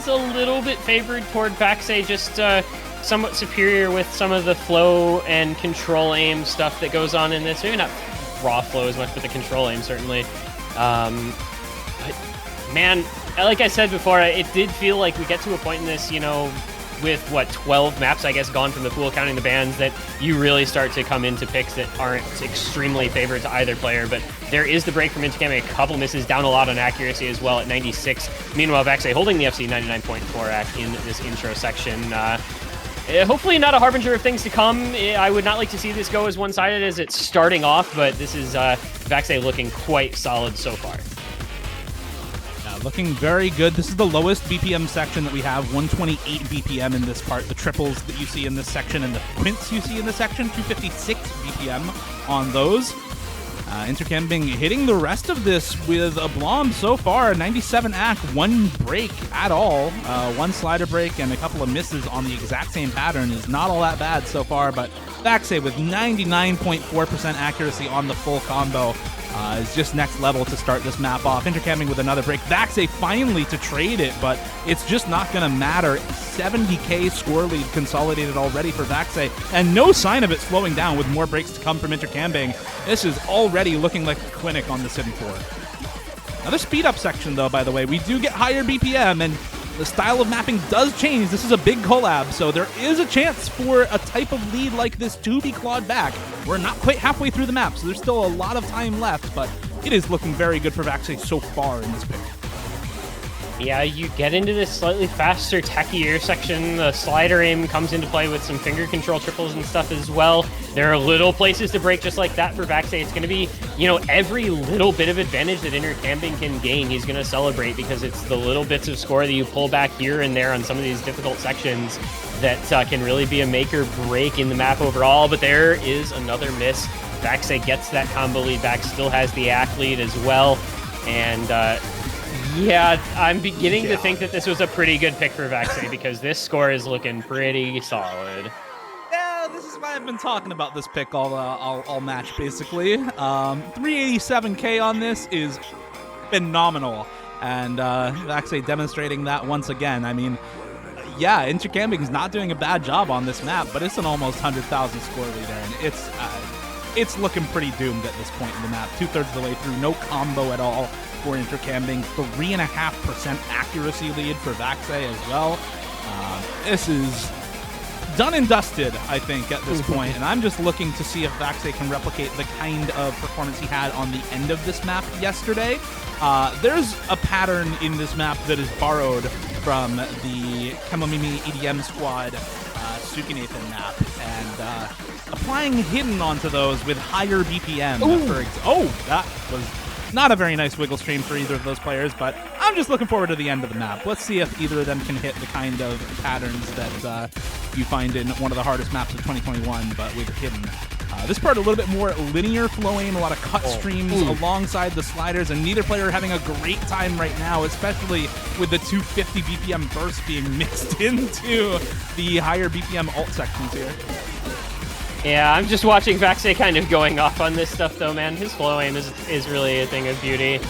a little bit favored toward Vaxei, just somewhat superior with some of the flow and control aim stuff that goes on in this. Maybe not raw flow as much, but the control aim certainly. But man, like I said before, it did feel like we get to a point in this, you know, with what, 12 maps, I guess, gone from the pool, counting the bans, that you really start to come into picks that aren't extremely favored to either player. But there is the break from Intercambing, a couple misses, down a lot on accuracy as well at 96. Meanwhile, Vaxei holding the FC 99.4 act in this intro section. Hopefully not a harbinger of things to come. I would not like to see this go as one-sided as it's starting off, but this is Vaxei looking quite solid so far. Looking very good. This is the lowest BPM section that we have, 128 BPM in this part. The triples that you see in this section and the quints you see in this section, 256 BPM on those. Intercambing hitting the rest of this with a Blom so far, 97 act, one break at all. One slider break and a couple of misses on the exact same pattern is not all that bad so far, but Vaxei with 99.4% accuracy on the full combo. Is just next level to start this map off. Intercambing with another break. Vaxei finally to trade it, but it's just not going to matter. 70k score lead consolidated already for Vaxei, and no sign of it slowing down with more breaks to come from Intercambing. This is already looking like a clinic on this hidden 4. Another speed up section, though, by the way. We do get higher BPM, and the style of mapping does change. This is a big collab, so there is a chance for a type of lead like this to be clawed back. We're not quite halfway through the map, so there's still a lot of time left, but it is looking very good for Vaxei so far in this pick. Yeah, you get into this slightly faster, techier section. The slider aim comes into play with some finger control triples and stuff as well. There are little places to break just like that for Vaxei. It's going to be, you know, every little bit of advantage that Intercambing can gain, he's going to celebrate, because it's the little bits of score that you pull back here and there on some of these difficult sections that can really be a make or break in the map overall. But there is another miss. Vaxei gets that combo lead back, still has the act lead as well. And yeah, I'm beginning to think that this was a pretty good pick for Vaxei, because this score is looking pretty solid. Yeah, this is why I've been talking about this pick all match, basically. 387k on this is phenomenal, and Vaxei demonstrating that once again. I mean, yeah, Intercambing is not doing a bad job on this map, but it's an almost 100,000 score leader, and it's looking pretty doomed at this point in the map. 2/3 of the way through, no combo at all for Intercambing, 3.5% accuracy lead for Vaxei as well. This is done and dusted, I think, at this point, and I'm just looking to see if Vaxei can replicate the kind of performance he had on the end of this map yesterday. There's a pattern in this map that is borrowed from the Kamomimi EDM squad Suki Nathan map and applying hidden onto those with higher BPM. That was not a very nice wiggle stream for either of those players, but I'm just looking forward to the end of the map. Let's see if either of them can hit the kind of patterns that you find in one of the hardest maps of 2021, but with hidden. This part a little bit more linear flowing, a lot of cut streams alongside the sliders, and neither player having a great time right now, especially with the 250 BPM bursts being mixed into the higher BPM alt sections here. Yeah, I'm just watching Vaxei kind of going off on this stuff, though, man. His flow aim is really a thing of beauty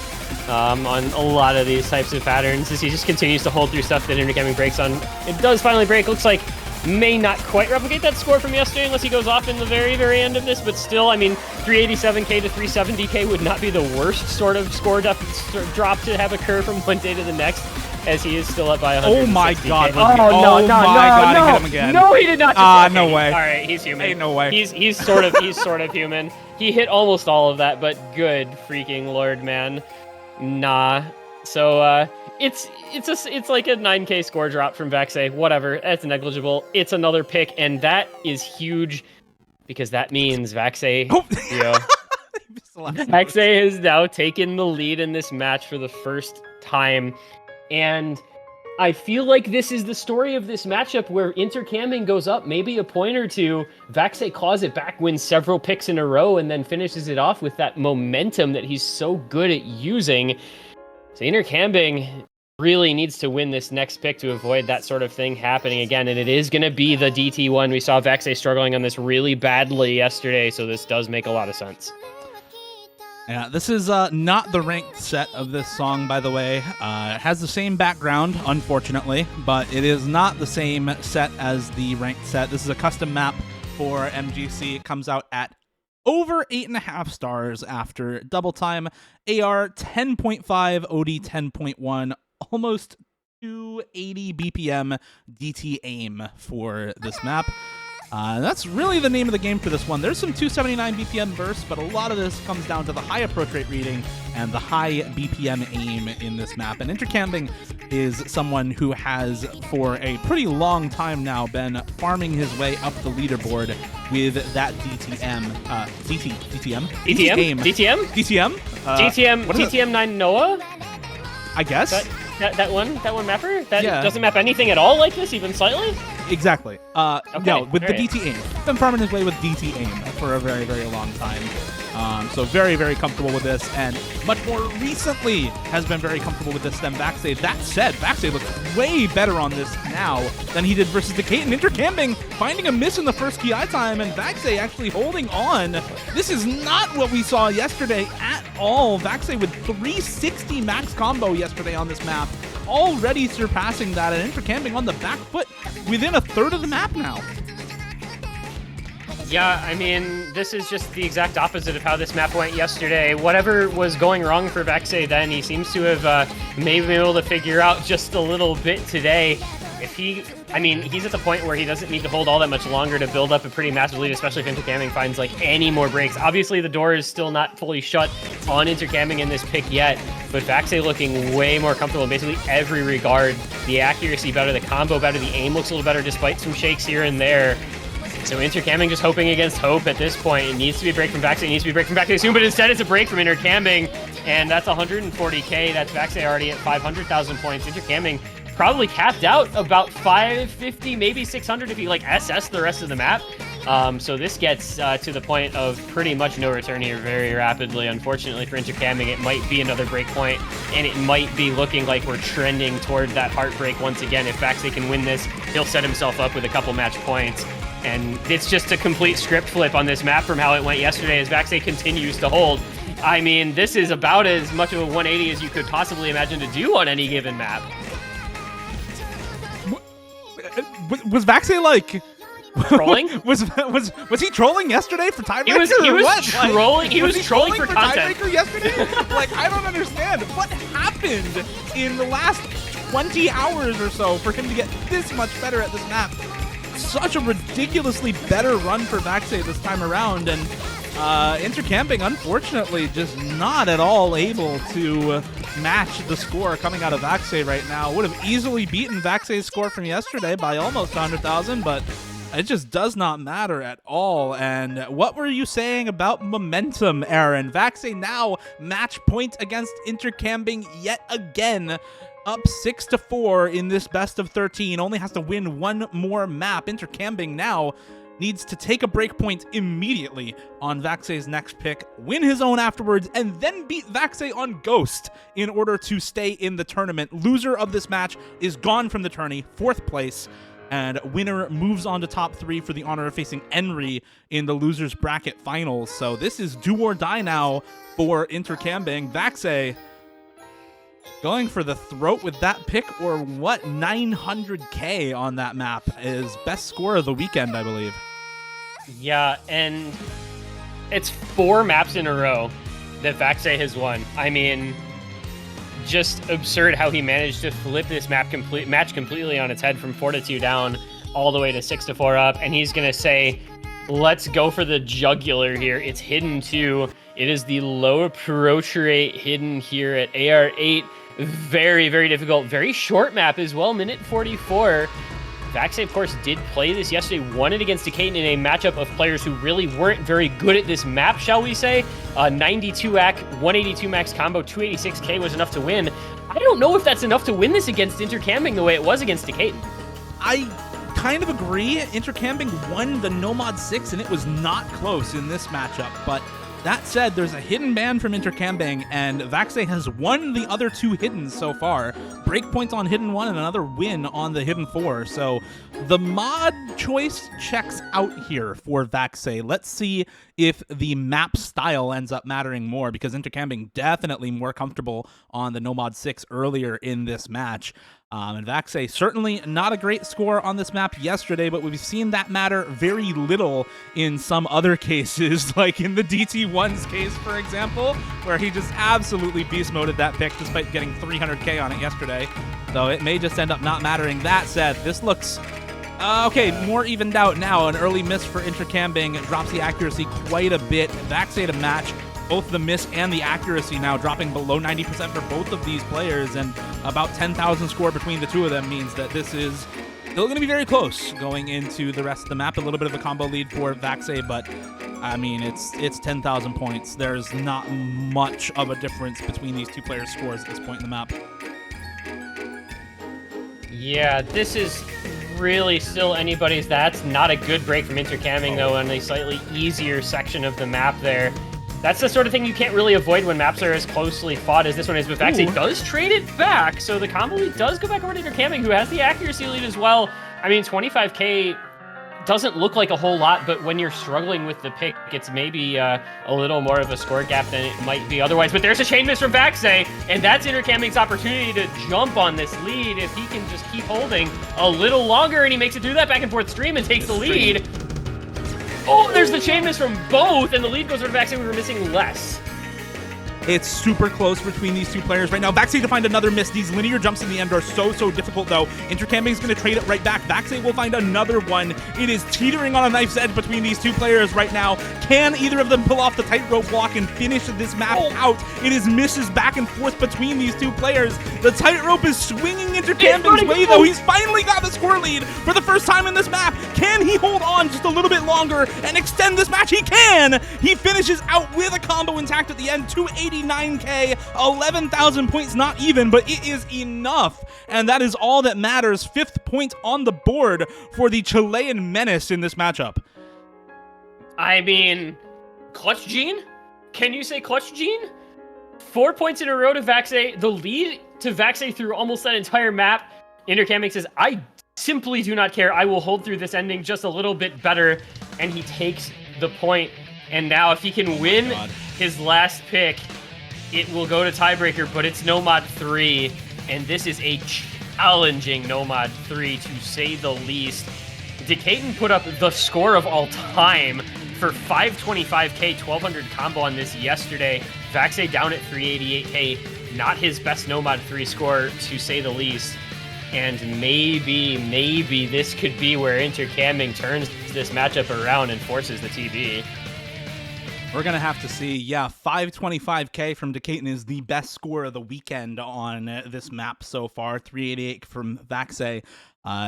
on a lot of these types of patterns, as he just continues to hold through stuff that Intercambing breaks on. It does finally break. Looks like may not quite replicate that score from yesterday unless he goes off in the very, very end of this, but still, I mean, 387k to 370k would not be the worst sort of score drop to have occur from one day to the next, as he is still up by 160k. Oh my god. No, he hit him again. No, he did not. Just, no way. All right, he's human. Ain't no way. He's sort of human. He hit almost all of that, but good freaking lord, man. Nah. So, it's like a 9k score drop from Vaxei. Whatever, that's negligible. It's another pick, and that is huge because that means Vaxei, Vaxei has now taken the lead in this match for the first time, and I feel like this is the story of this matchup where Intercambing goes up maybe a point or two, Vaxei claws it back, wins several picks in a row, and then finishes it off with that momentum that he's so good at using. So Intercambing really needs to win this next pick to avoid that sort of thing happening again, and it is going to be the DT one. We saw Vaxei struggling on this really badly yesterday, so this does make a lot of sense. Yeah, this is not the ranked set of this song, by the way. It has the same background, unfortunately, but it is not the same set as the ranked set. This is a custom map for MGC. It comes out at over 8.5 stars after double time. AR 10.5, OD 10.1, almost 280 BPM DT aim for this map. That's really the name of the game for this one. There's some 279 BPM bursts, but a lot of this comes down to the high approach rate reading and the high BPM aim in this map. And Intercambing is someone who has, for a pretty long time now, been farming his way up the leaderboard with that DTM. DTM 9 Noah? I guess. That one mapper? That doesn't map anything at all like this, even slightly? Exactly. Okay, no, with the right. DT aim. Been farming his way with DT aim for a very, very long time. So very, very comfortable with this, and much more recently has been very comfortable with this than Vaxei. That said, Vaxei looks way better on this now than he did versus Decay, and Intercambing finding a miss in the first KI time, and Vaxei actually holding on. This is not what we saw yesterday at all. Vaxei with 360 max combo yesterday on this map, already surpassing that, and Intercambing on the back foot within a third of the map now. Yeah, I mean, this is just the exact opposite of how this map went yesterday. Whatever was going wrong for Vaxei then, he seems to have maybe been able to figure out just a little bit today. He's at the point where he doesn't need to hold all that much longer to build up a pretty massive lead, especially if Intercambing finds like any more breaks. Obviously, the door is still not fully shut on Intercambing in this pick yet, but Vaxei looking way more comfortable in basically every regard. The accuracy better, the combo better, the aim looks a little better despite some shakes here and there. So Intercambing just hoping against hope at this point. It needs to be a break from Vaxei, it needs to be a break from Vaxei soon, but instead it's a break from Intercambing, and that's 140k. That's Vaxei already at 500,000 points. Intercambing probably capped out about 550, maybe 600 if you like SS the rest of the map. So this gets to the point of pretty much no return here very rapidly. Unfortunately for Intercambing, it might be another break point, and it might be looking like we're trending toward that heartbreak once again. If Vaxei can win this, he'll set himself up with a couple match points. And it's just a complete script flip on this map from how it went yesterday as Vaxei continues to hold. I mean, this is about as much of a 180 as you could possibly imagine to do on any given map. Was Vaxei like trolling? was he trolling yesterday for tiebreaker? He was what? trolling. He was trolling for content. Tiebreaker yesterday? Like, I don't understand what happened in the last 20 hours or so for him to get this much better at this map. Such a ridiculously better run for Vaxei this time around, and Intercambing, unfortunately, just not at all able to match the score coming out of Vaxei right now. Would have easily beaten Vaxei's score from yesterday by almost 100,000, but It just does not matter at all. And what were you saying about momentum, Aaron? Vaxei now match point against Intercambing yet again. Up 6-4 in this best of 13. Only has to win one more map. Intercambing now needs to take a break point immediately on Vaxei's next pick, win his own afterwards, and then beat Vaxei on Ghost in order to stay in the tournament. Loser of this match is gone from the tourney, 4th place, and winner moves on to top 3 for the honor of facing Enri in the losers bracket finals. So this is do or die now for Intercambing. Vaxei going for the throat with that pick, or what? 900k on that map is best score of the weekend, I believe. Yeah, and it's 4 maps in a row that Vaxei has won. I mean, just absurd how he managed to flip this match completely on its head from 4-2 down all the way to 6-4 up. And he's going to say, let's go for the jugular here. It's hidden too. It is the low approach rate hidden here at AR8. Very, very difficult. Very short map as well, minute 44. Vaxei, of course, did play this yesterday, won it against Decayton in a matchup of players who really weren't very good at this map, shall we say. 92 AC, 182 max combo, 286k was enough to win. I don't know if that's enough to win this against Intercambing the way it was against Decayton. I kind of agree. Intercambing won the Nomad 6, and it was not close in this matchup, but that said, there's a hidden ban from Intercambing, and Vaxei has won the other 2 hidden so far. Breakpoints on hidden 1 and another win on the hidden 4. So the mod choice checks out here for Vaxei. Let's see if the map style ends up mattering more, because Intercambing definitely more comfortable on the Nomad 6 earlier in this match. And Vaxei certainly not a great score on this map yesterday, but we've seen that matter very little in some other cases, like in the DT1's case, for example, where he just absolutely beast moded that pick despite getting 300k on it yesterday. So it may just end up not mattering. That said, this looks okay, more evened out now. An early miss for Intercambing drops the accuracy quite a bit. Vaxei to match both the miss and the accuracy now dropping below 90% for both of these players, and about 10,000 score between the two of them means that this is still going to be very close going into the rest of the map. A little bit of a combo lead for Vaxei, but I mean, it's 10,000 points. There's not much of a difference between these two players' scores at this point in the map. Yeah, this is really still anybody's. That's not a good break from Intercambing, though, on a slightly easier section of the map there. That's the sort of thing you can't really avoid when maps are as closely fought as this one is, but Vaxei does trade it back, so the combo lead does go back over to Intercambing, who has the accuracy lead as well. I mean, 25k doesn't look like a whole lot, but when you're struggling with the pick, it's maybe a little more of a score gap than it might be otherwise. But there's a chain miss from Vaxei, and that's Intercambing's opportunity to jump on this lead if he can just keep holding a little longer, and he makes it through that back and forth stream and takes the lead. Oh, there's the chain miss from both, and the lead goes over to Vaxei. We were missing less. It's super close between these two players right now. Vaxei to find another miss. These linear jumps in the end are so difficult, though. Intercambing is going to trade it right back. Vaxei will find another one. It is teetering on a knife's edge between these two players right now. Can either of them pull off the tightrope block and finish this map out? It is misses back and forth between these two players. The tightrope is swinging Intercambing's way, though. He's finally got the score lead for the first time in this map. Can he hold on just a little bit longer and extend this match? He can! He finishes out with a combo intact at the end. 289k, 11,000 points, not even, but it is enough. And that is all that matters. 5th point on the board for the Chilean menace in this matchup. I mean, Clutch Gene? Can you say Clutch Gene? 4 points in a row to Vaxei. The lead to Vaxei through almost that entire map. Intercambing says, I simply do not care. I will hold through this ending just a little bit better. And he takes the point. And now if he can win his last pick, it will go to tiebreaker, but it's Nomad 3. And this is a challenging Nomad 3, to say the least. Decayton put up the score of all time for 525k, 1200 combo on this yesterday. Vaxei down at 388k, not his best Nomad 3 score, to say the least. And maybe this could be where Intercambing turns this matchup around and forces the TB. We're going to have to see. Yeah, 525k from Decaton is the best score of the weekend on this map so far. 388 from Vaxei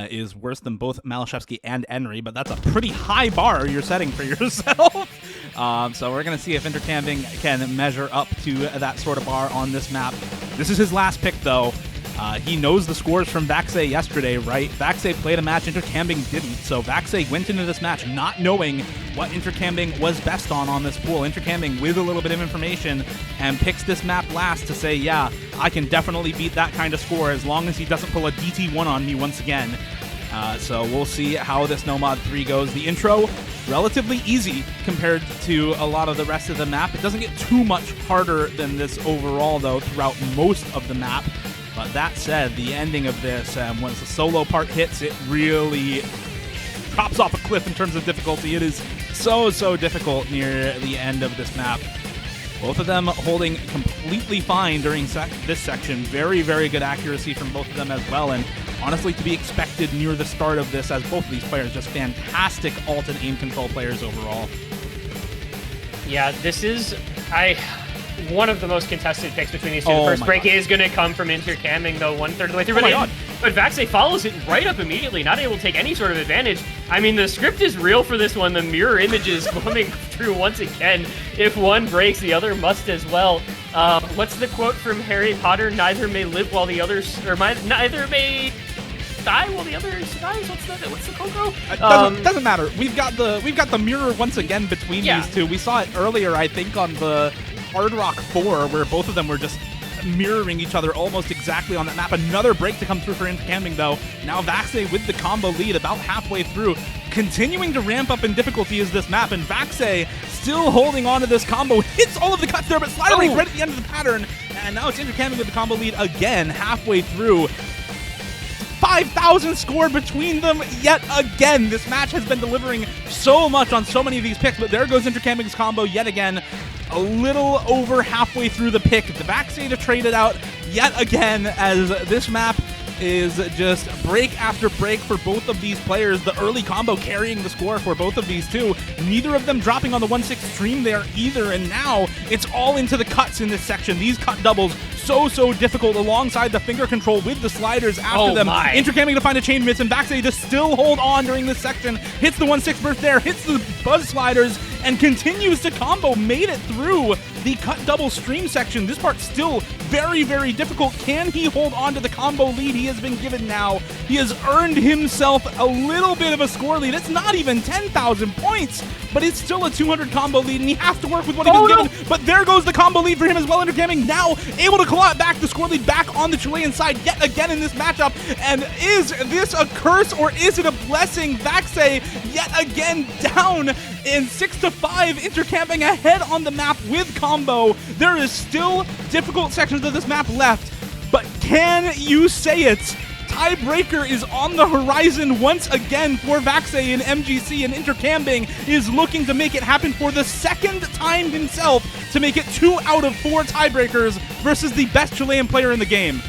is worse than both Malashevsky and Henry, but that's a pretty high bar you're setting for yourself. So we're going to see if Intercambing can measure up to that sort of bar on this map. This is his last pick, though. He knows the scores from Vaxei yesterday, right? Vaxei played a match, Intercambing didn't. So Vaxei went into this match not knowing what Intercambing was best on this pool. Intercambing with a little bit of information and picks this map last to say, yeah, I can definitely beat that kind of score as long as he doesn't pull a DT1 on me once again. So we'll see how this Nomad 3 goes. The intro, relatively easy compared to a lot of the rest of the map. It doesn't get too much harder than this overall, though, throughout most of the map. But that said, the ending of this, once the solo part hits, it really drops off a cliff in terms of difficulty. It is so difficult near the end of this map. Both of them holding completely fine during this section. Very good accuracy from both of them as well. And honestly, to be expected near the start of this, as both of these players just fantastic alt and aim control players overall. Yeah, this is... one of the most contested picks between these two. The first break is going to come from Intercambing, though, 1/3 of the way through. But Vaxei follows it right up immediately, not able to take any sort of advantage. I mean, the script is real for this one. The mirror images coming through once again. If one breaks, the other must as well. What's the quote from Harry Potter? Neither may live while the other... neither may... die while the other survives. What's the Coco? Doesn't matter. We've got the mirror once again between these two. We saw it earlier, I think, on the Hard Rock 4, where both of them were just mirroring each other almost exactly on that map. Another break to come through for Intercambing, though. Now Vaxei with the combo lead about halfway through. Continuing to ramp up in difficulty is this map, and Vaxei still holding on to this combo. Hits all of the cuts there, but slider rate right at the end of the pattern. And now it's Intercambing with the combo lead again halfway through. 5,000 scored between them yet again. This match has been delivering so much on so many of these picks, but there goes Intercambing's combo yet again. A little over halfway through the pick. The Vaxei to trade it out yet again, as this map is just break after break for both of these players. The early combo carrying the score for both of these two. Neither of them dropping on the 1/6 stream there either, and now it's all into the cuts in this section. These cut doubles so difficult alongside the finger control with the sliders after them. Intercambing to find a chain miss, and Vaxei to still hold on during this section. Hits the 1/6 burst there, hits the buzz sliders, and continues to combo. Made it through the cut double stream section. This part's still very difficult. Can he hold on to the combo lead he has been given now? He has earned himself a little bit of a score lead. It's not even 10,000 points, but it's still a 200 combo lead, and he has to work with what he was given. But there goes the combo lead for him as well. Intercambing now able to claw it back, the score lead back on the Chilean side yet again in this matchup. And is this a curse or is it a blessing? Vaxei yet again down in 6-5. Intercambing ahead on the map with combo. There is still difficult sections of this map left, but can you say it? Tiebreaker is on the horizon once again for Vaxei and MGC, and Intercambing is looking to make it happen for the second time himself to make it 2 out of 4 tiebreakers versus the best Chilean player in the game.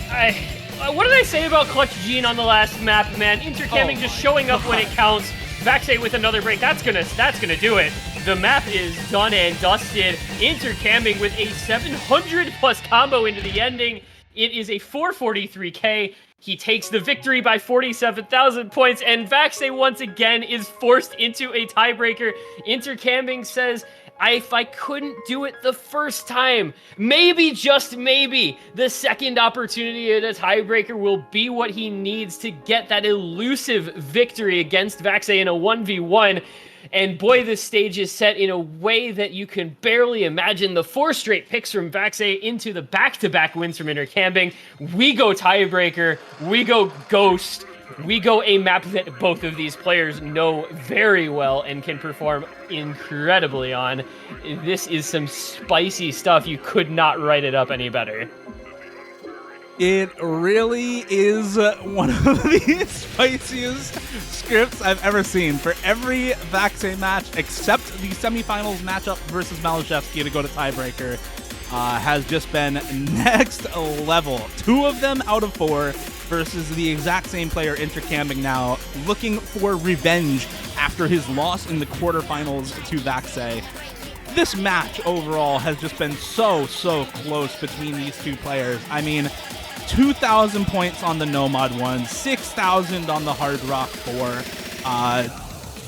What did I say about Clutch Gene on the last map, man? Intercambing just showing up when it counts. Vaxei with another break. That's gonna do it. The map is done and dusted. Intercambing with a 700+ combo into the ending. It is a 443k. He takes the victory by 47,000 points, and Vaxei once again is forced into a tiebreaker. Intercambing says, if I couldn't do it the first time, maybe, just maybe, the second opportunity at a tiebreaker will be what he needs to get that elusive victory against Vaxei in a 1v1. And boy, this stage is set in a way that you can barely imagine. The 4 straight picks from Vaxei into the back-to-back wins from Intercambing. We go tiebreaker, we go ghost, we go a map that both of these players know very well and can perform incredibly on. This is some spicy stuff. You could not write it up any better. It really is one of the spiciest scripts I've ever seen. For every Vaxei match, except the semifinals matchup versus Malashevsky to go to tiebreaker, has just been next level. 2 of them out of 4 versus the exact same player, Intercambing, now looking for revenge after his loss in the quarterfinals to Vaxei. This match overall has just been so close between these two players. I mean, 2,000 points on the Nomad 1, 6,000 on the Hard Rock 4,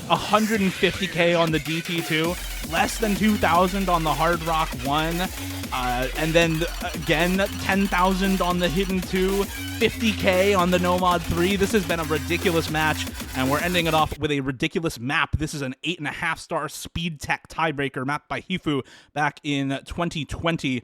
150k on the DT2, less than 2,000 on the Hard Rock 1, and then again 10,000 on the Hidden 2, 50k on the Nomad 3. This has been a ridiculous match, and we're ending it off with a ridiculous map. This is an 8.5-star speed tech tiebreaker mapped by Hifu back in 2020.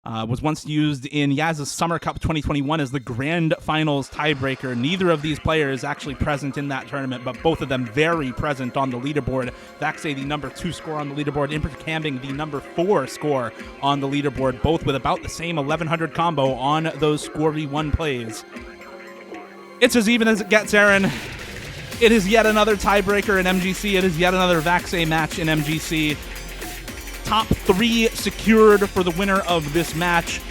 Was once used in Yaz's Summer Cup 2021 as the grand finals tiebreaker. Neither of these players actually present in that tournament, but both of them very present on the leaderboard. Vaxei, the number 2 score on the leaderboard. Intercambing, the number 4 score on the leaderboard, both with about the same 1,100 combo on those score v1 plays. It's as even as it gets, Aaron. It is yet another tiebreaker in MGC. It is yet another Vaxei match in MGC. Top 3 secured for the winner of this match.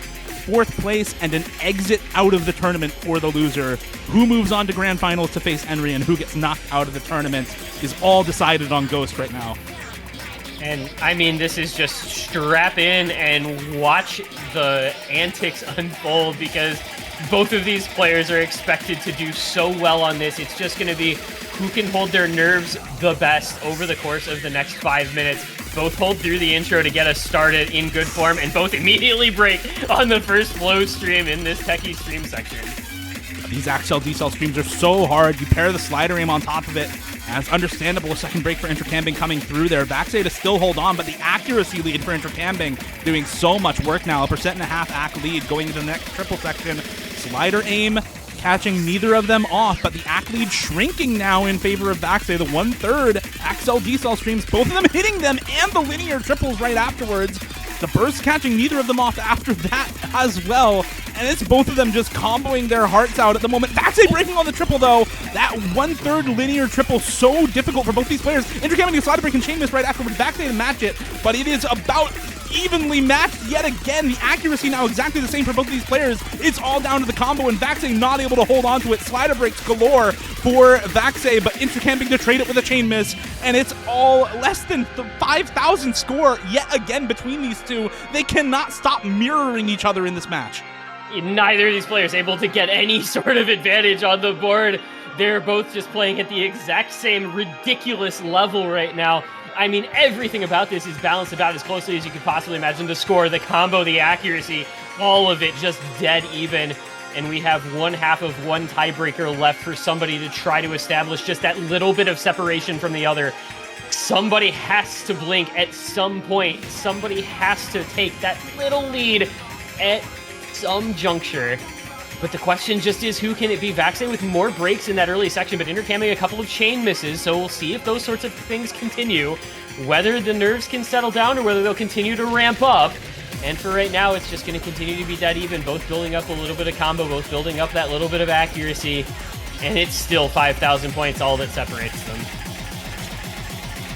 4th place and an exit out of the tournament for the loser. Who moves on to grand finals to face Henry and who gets knocked out of the tournament is all decided on Ghost right now. And I mean, this is just strap in and watch the antics unfold, because both of these players are expected to do so well on this. It's just going to be who can hold their nerves the best over the course of the next 5 minutes. Both hold through the intro to get us started in good form, and both immediately break on the first flow stream in this techie stream section. These Axel D-Cell streams are so hard. You pair the slider aim on top of it, and it's understandable a second break for Intercambing coming through there. Vaxei to still hold on, but the accuracy lead for Intercambing doing so much work now. 1.5% AC lead going into the next triple section. Slider aim catching neither of them off, but the AC lead shrinking now in favor of Vaxei. The 1/3 Axel D-Cell streams, both of them hitting them and the linear triples right afterwards. The burst catching neither of them off after that as well, and it's both of them just comboing their hearts out at the moment. Vaxei breaking on the triple though. That 1/3 linear triple so difficult for both these players. Intercambing a slider break and chain miss right afterwards. Vaxei to match it, but it is about evenly matched yet again. The accuracy now exactly the same for both of these players. It's all down to the combo, and Vaxei not able to hold on to it. Slider breaks galore for Vaxei, but Intercambing to trade it with a chain miss, and it's all less than 5,000 score yet again between these two. They cannot stop mirroring each other in this match. Neither of these players able to get any sort of advantage on the board. They're both just playing at the exact same ridiculous level right now. I mean, everything about this is balanced about as closely as you could possibly imagine. The score, the combo, the accuracy, all of it just dead even. And we have 1/2 of one tiebreaker left for somebody to try to establish just that little bit of separation from the other. Somebody has to blink at some point. Somebody has to take that little lead at some juncture. But the question just is, who can it be? Vaxei with more breaks in that early section, but Intercambing a couple of chain misses, so we'll see if those sorts of things continue, whether the nerves can settle down or whether they'll continue to ramp up. And for right now, it's just going to continue to be dead even, both building up a little bit of combo, both building up that little bit of accuracy, and it's still 5,000 points, all that separates them.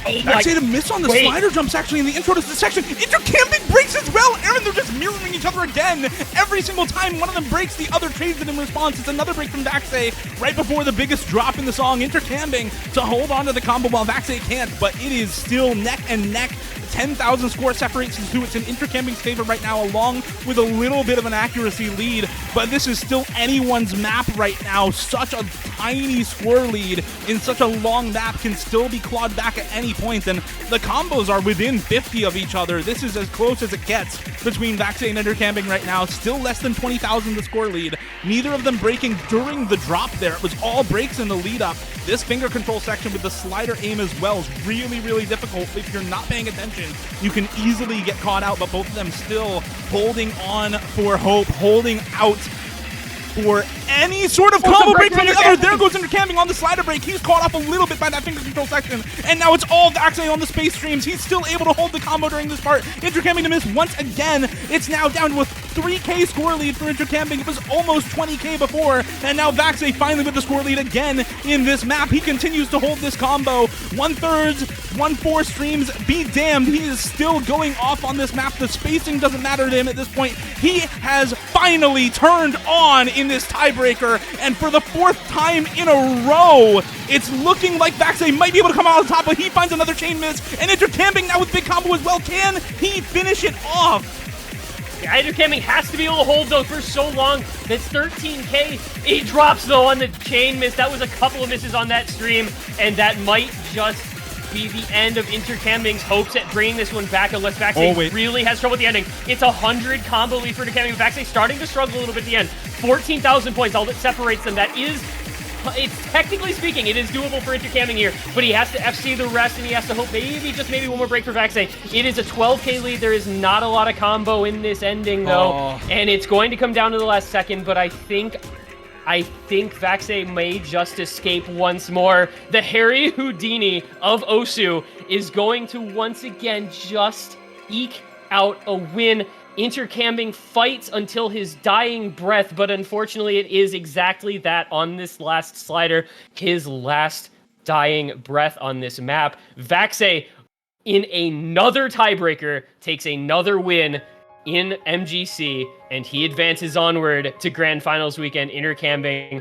Vaxei to miss on the slider jumps actually in the intro to the section. Intercambing breaks as well. Aaron, they're just mirroring each other again. Every single time one of them breaks, the other trades it in response. It's another break from Vaxei right before the biggest drop in the song. Intercambing to hold on to the combo while Vaxei can't, but it is still neck and neck. 10,000 score separates the two. It's in Intercambing's favor right now, along with a little bit of an accuracy lead, but this is still anyone's map right now. Such a tiny score lead in such a long map can still be clawed back at any point, and the combos are within 50 of each other. This is as close as it gets between Vaxei and Intercambing right now. Still less than 20,000 the score lead. Neither of them breaking during the drop there. It was all breaks in the lead up. This finger control section with the slider aim as well is really, really difficult. If you're not paying attention, you can easily get caught out, but both of them still holding on for hope, holding out for any sort of combo break from the other. There goes Intercambing on the slider break. He's caught off a little bit by that finger control section, and now it's all Vaxei on the space streams. He's still able to hold the combo during this part. Intercambing to miss once again. It's now down to a 3K score lead for Intercambing. It was almost 20K before, and now Vaxei finally with the score lead again in this map. He continues to hold this combo. 1/3, 1/4 streams, be damned. He is still going off on this map. The spacing doesn't matter to him at this point. He has finally turned on in this tiebreaker, and for the 4th time in a row, it's looking like Vaxei might be able to come out on top, but he finds another chain miss, and Intercambing now with big combo as well. Can he finish it off? Yeah, Intercambing has to be able to hold though for so long. That's 13K. He drops though on the chain miss. That was a couple of misses on that stream, and that might just be the end of Intercambing's hopes at bringing this one back unless Vaxei really has trouble at the ending. It's 100 combo lead for Intercambing. Vaxei starting to struggle a little bit at the end. 14,000 points, all that separates them. That is, it's technically speaking, it is doable for Intercambing here, but he has to FC the rest, and he has to hope maybe, just maybe one more break for Vaxei. It is a 12K lead. There is not a lot of combo in this ending, though, and it's going to come down to the last second, but I think Vaxei may just escape once more. The Harry Houdini of Osu is going to once again just eke out a win. Intercambing fights until his dying breath, but unfortunately it is exactly that on this last slider, his last dying breath on this map. Vaxei, in another tiebreaker, takes another win in MGC, and he advances onward to Grand Finals weekend. Intercambing,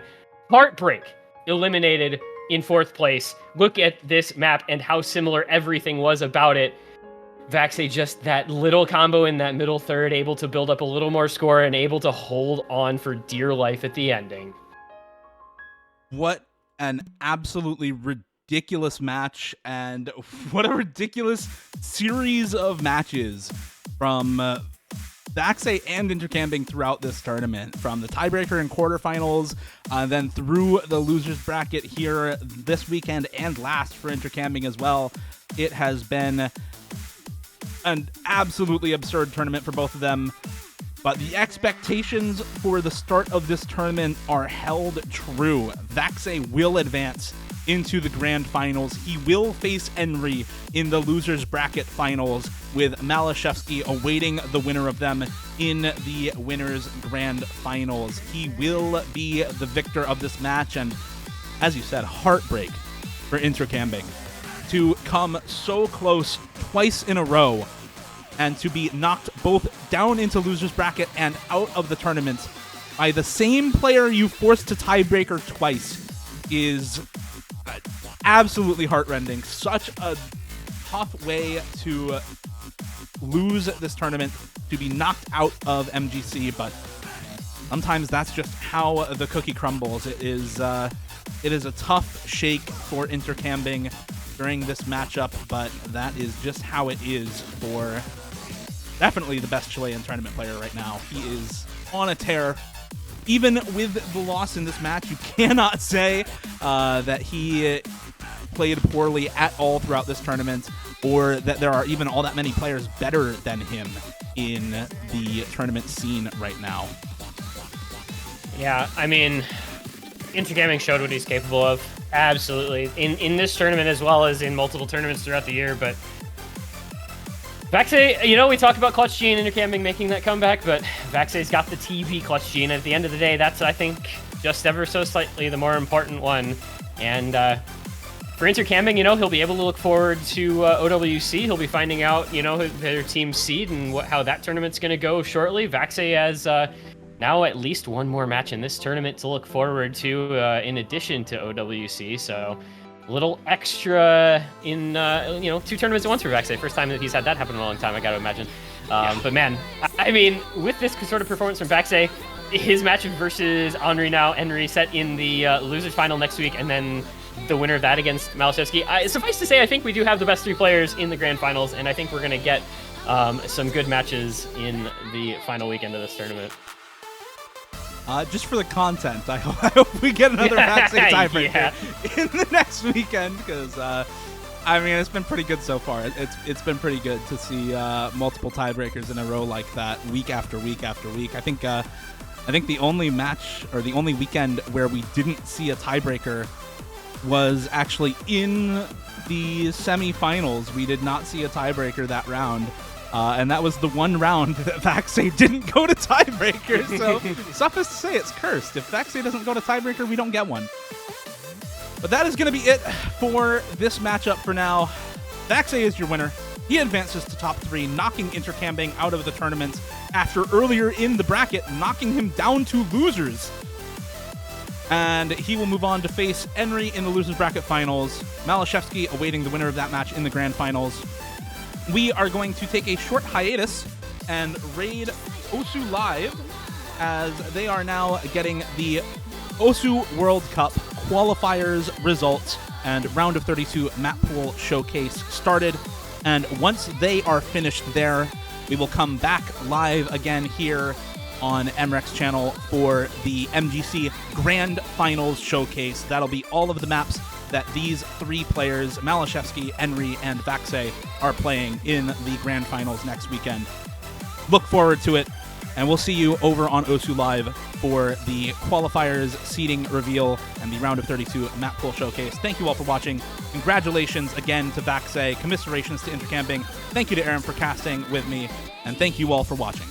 heartbreak, eliminated in 4th place. Look at this map and how similar everything was about it. Vaxei just that little combo in that middle third, able to build up a little more score and able to hold on for dear life at the ending. What an absolutely ridiculous match, and what a ridiculous series of matches from Vaxei and Intercambing throughout this tournament, from the tiebreaker and quarterfinals, then through the losers bracket here this weekend and last for Intercambing as well. It has been an absolutely absurd tournament for both of them, but the expectations for the start of this tournament are held true. Vaxei will advance into the grand finals. He will face Enri in the losers bracket finals, with Malashevsky awaiting the winner of them in the winners grand finals. He will be the victor of this match, and as you said, heartbreak for Intercambing to come so close twice in a row and to be knocked both down into losers bracket and out of the tournament by the same player you forced to tiebreaker twice is absolutely heartrending. Such a tough way to lose this tournament, to be knocked out of MGC, but sometimes that's just how the cookie crumbles. It is a tough shake for Intercambing during this matchup, but that is just how it is for definitely the best Chilean tournament player right now. He is on a tear. Even with the loss in this match, you cannot say that he played poorly at all throughout this tournament, or that there are even all that many players better than him in the tournament scene right now. Yeah, I mean, Intercambing showed what he's capable of. Absolutely. In this tournament as well as in multiple tournaments throughout the year, but Vaxei, you know, we talk about Clutch Gene and Intercambing making that comeback, but Vaxei's got the TV Clutch Gene, and at the end of the day, that's, I think, just ever so slightly the more important one. And for Intercambing, you know, he'll be able to look forward to OWC. He'll be finding out, you know, their team's seed and how that tournament's going to go shortly. Vaxei has now at least one more match in this tournament to look forward to in addition to OWC, so a little extra in, you know, 2 tournaments at once for Vaxei. First time that he's had that happen in a long time, I got to imagine. But man, I mean, with this sort of performance from Vaxei, his match versus Enri set in the losers final next week, and then the winner of that against Malashevsky. Suffice to say, I think we do have the best 3 players in the grand finals, and I think we're going to get some good matches in the final weekend of this tournament. Just for the content, I hope we get another Vaxei tiebreaker in the next weekend, because I mean, it's been pretty good so far. It's been pretty good to see multiple tiebreakers in a row like that, week after week after week. I think the only match, or the only weekend where we didn't see a tiebreaker was actually in the semifinals. We did not see a tiebreaker that round. And that was the one round that Vaxei didn't go to tiebreaker. So suffice to say, it's cursed. If Vaxei doesn't go to tiebreaker, we don't get one. But that is going to be it for this matchup for now. Vaxei is your winner. He advances to top 3, knocking Intercambing out of the tournament after earlier in the bracket knocking him down to losers. And he will move on to face Henry in the losers bracket finals. Malashevsky awaiting the winner of that match in the grand finals. We are going to take a short hiatus and raid Osu Live, as they are now getting the Osu World Cup qualifiers results and round of 32 map pool showcase started. And once they are finished there, we will come back live again here on MREK's channel for the MGC Grand Finals Showcase. That'll be all of the maps that these 3 players, Malashevsky, Henry, and Vaxei, are playing in the Grand Finals next weekend. Look forward to it, and we'll see you over on Osu Live for the qualifiers, seeding reveal, and the round of 32 map pool showcase. Thank you all for watching. Congratulations again to Vaxei. Commiserations to Intercambing. Thank you to Aaron for casting with me, and thank you all for watching.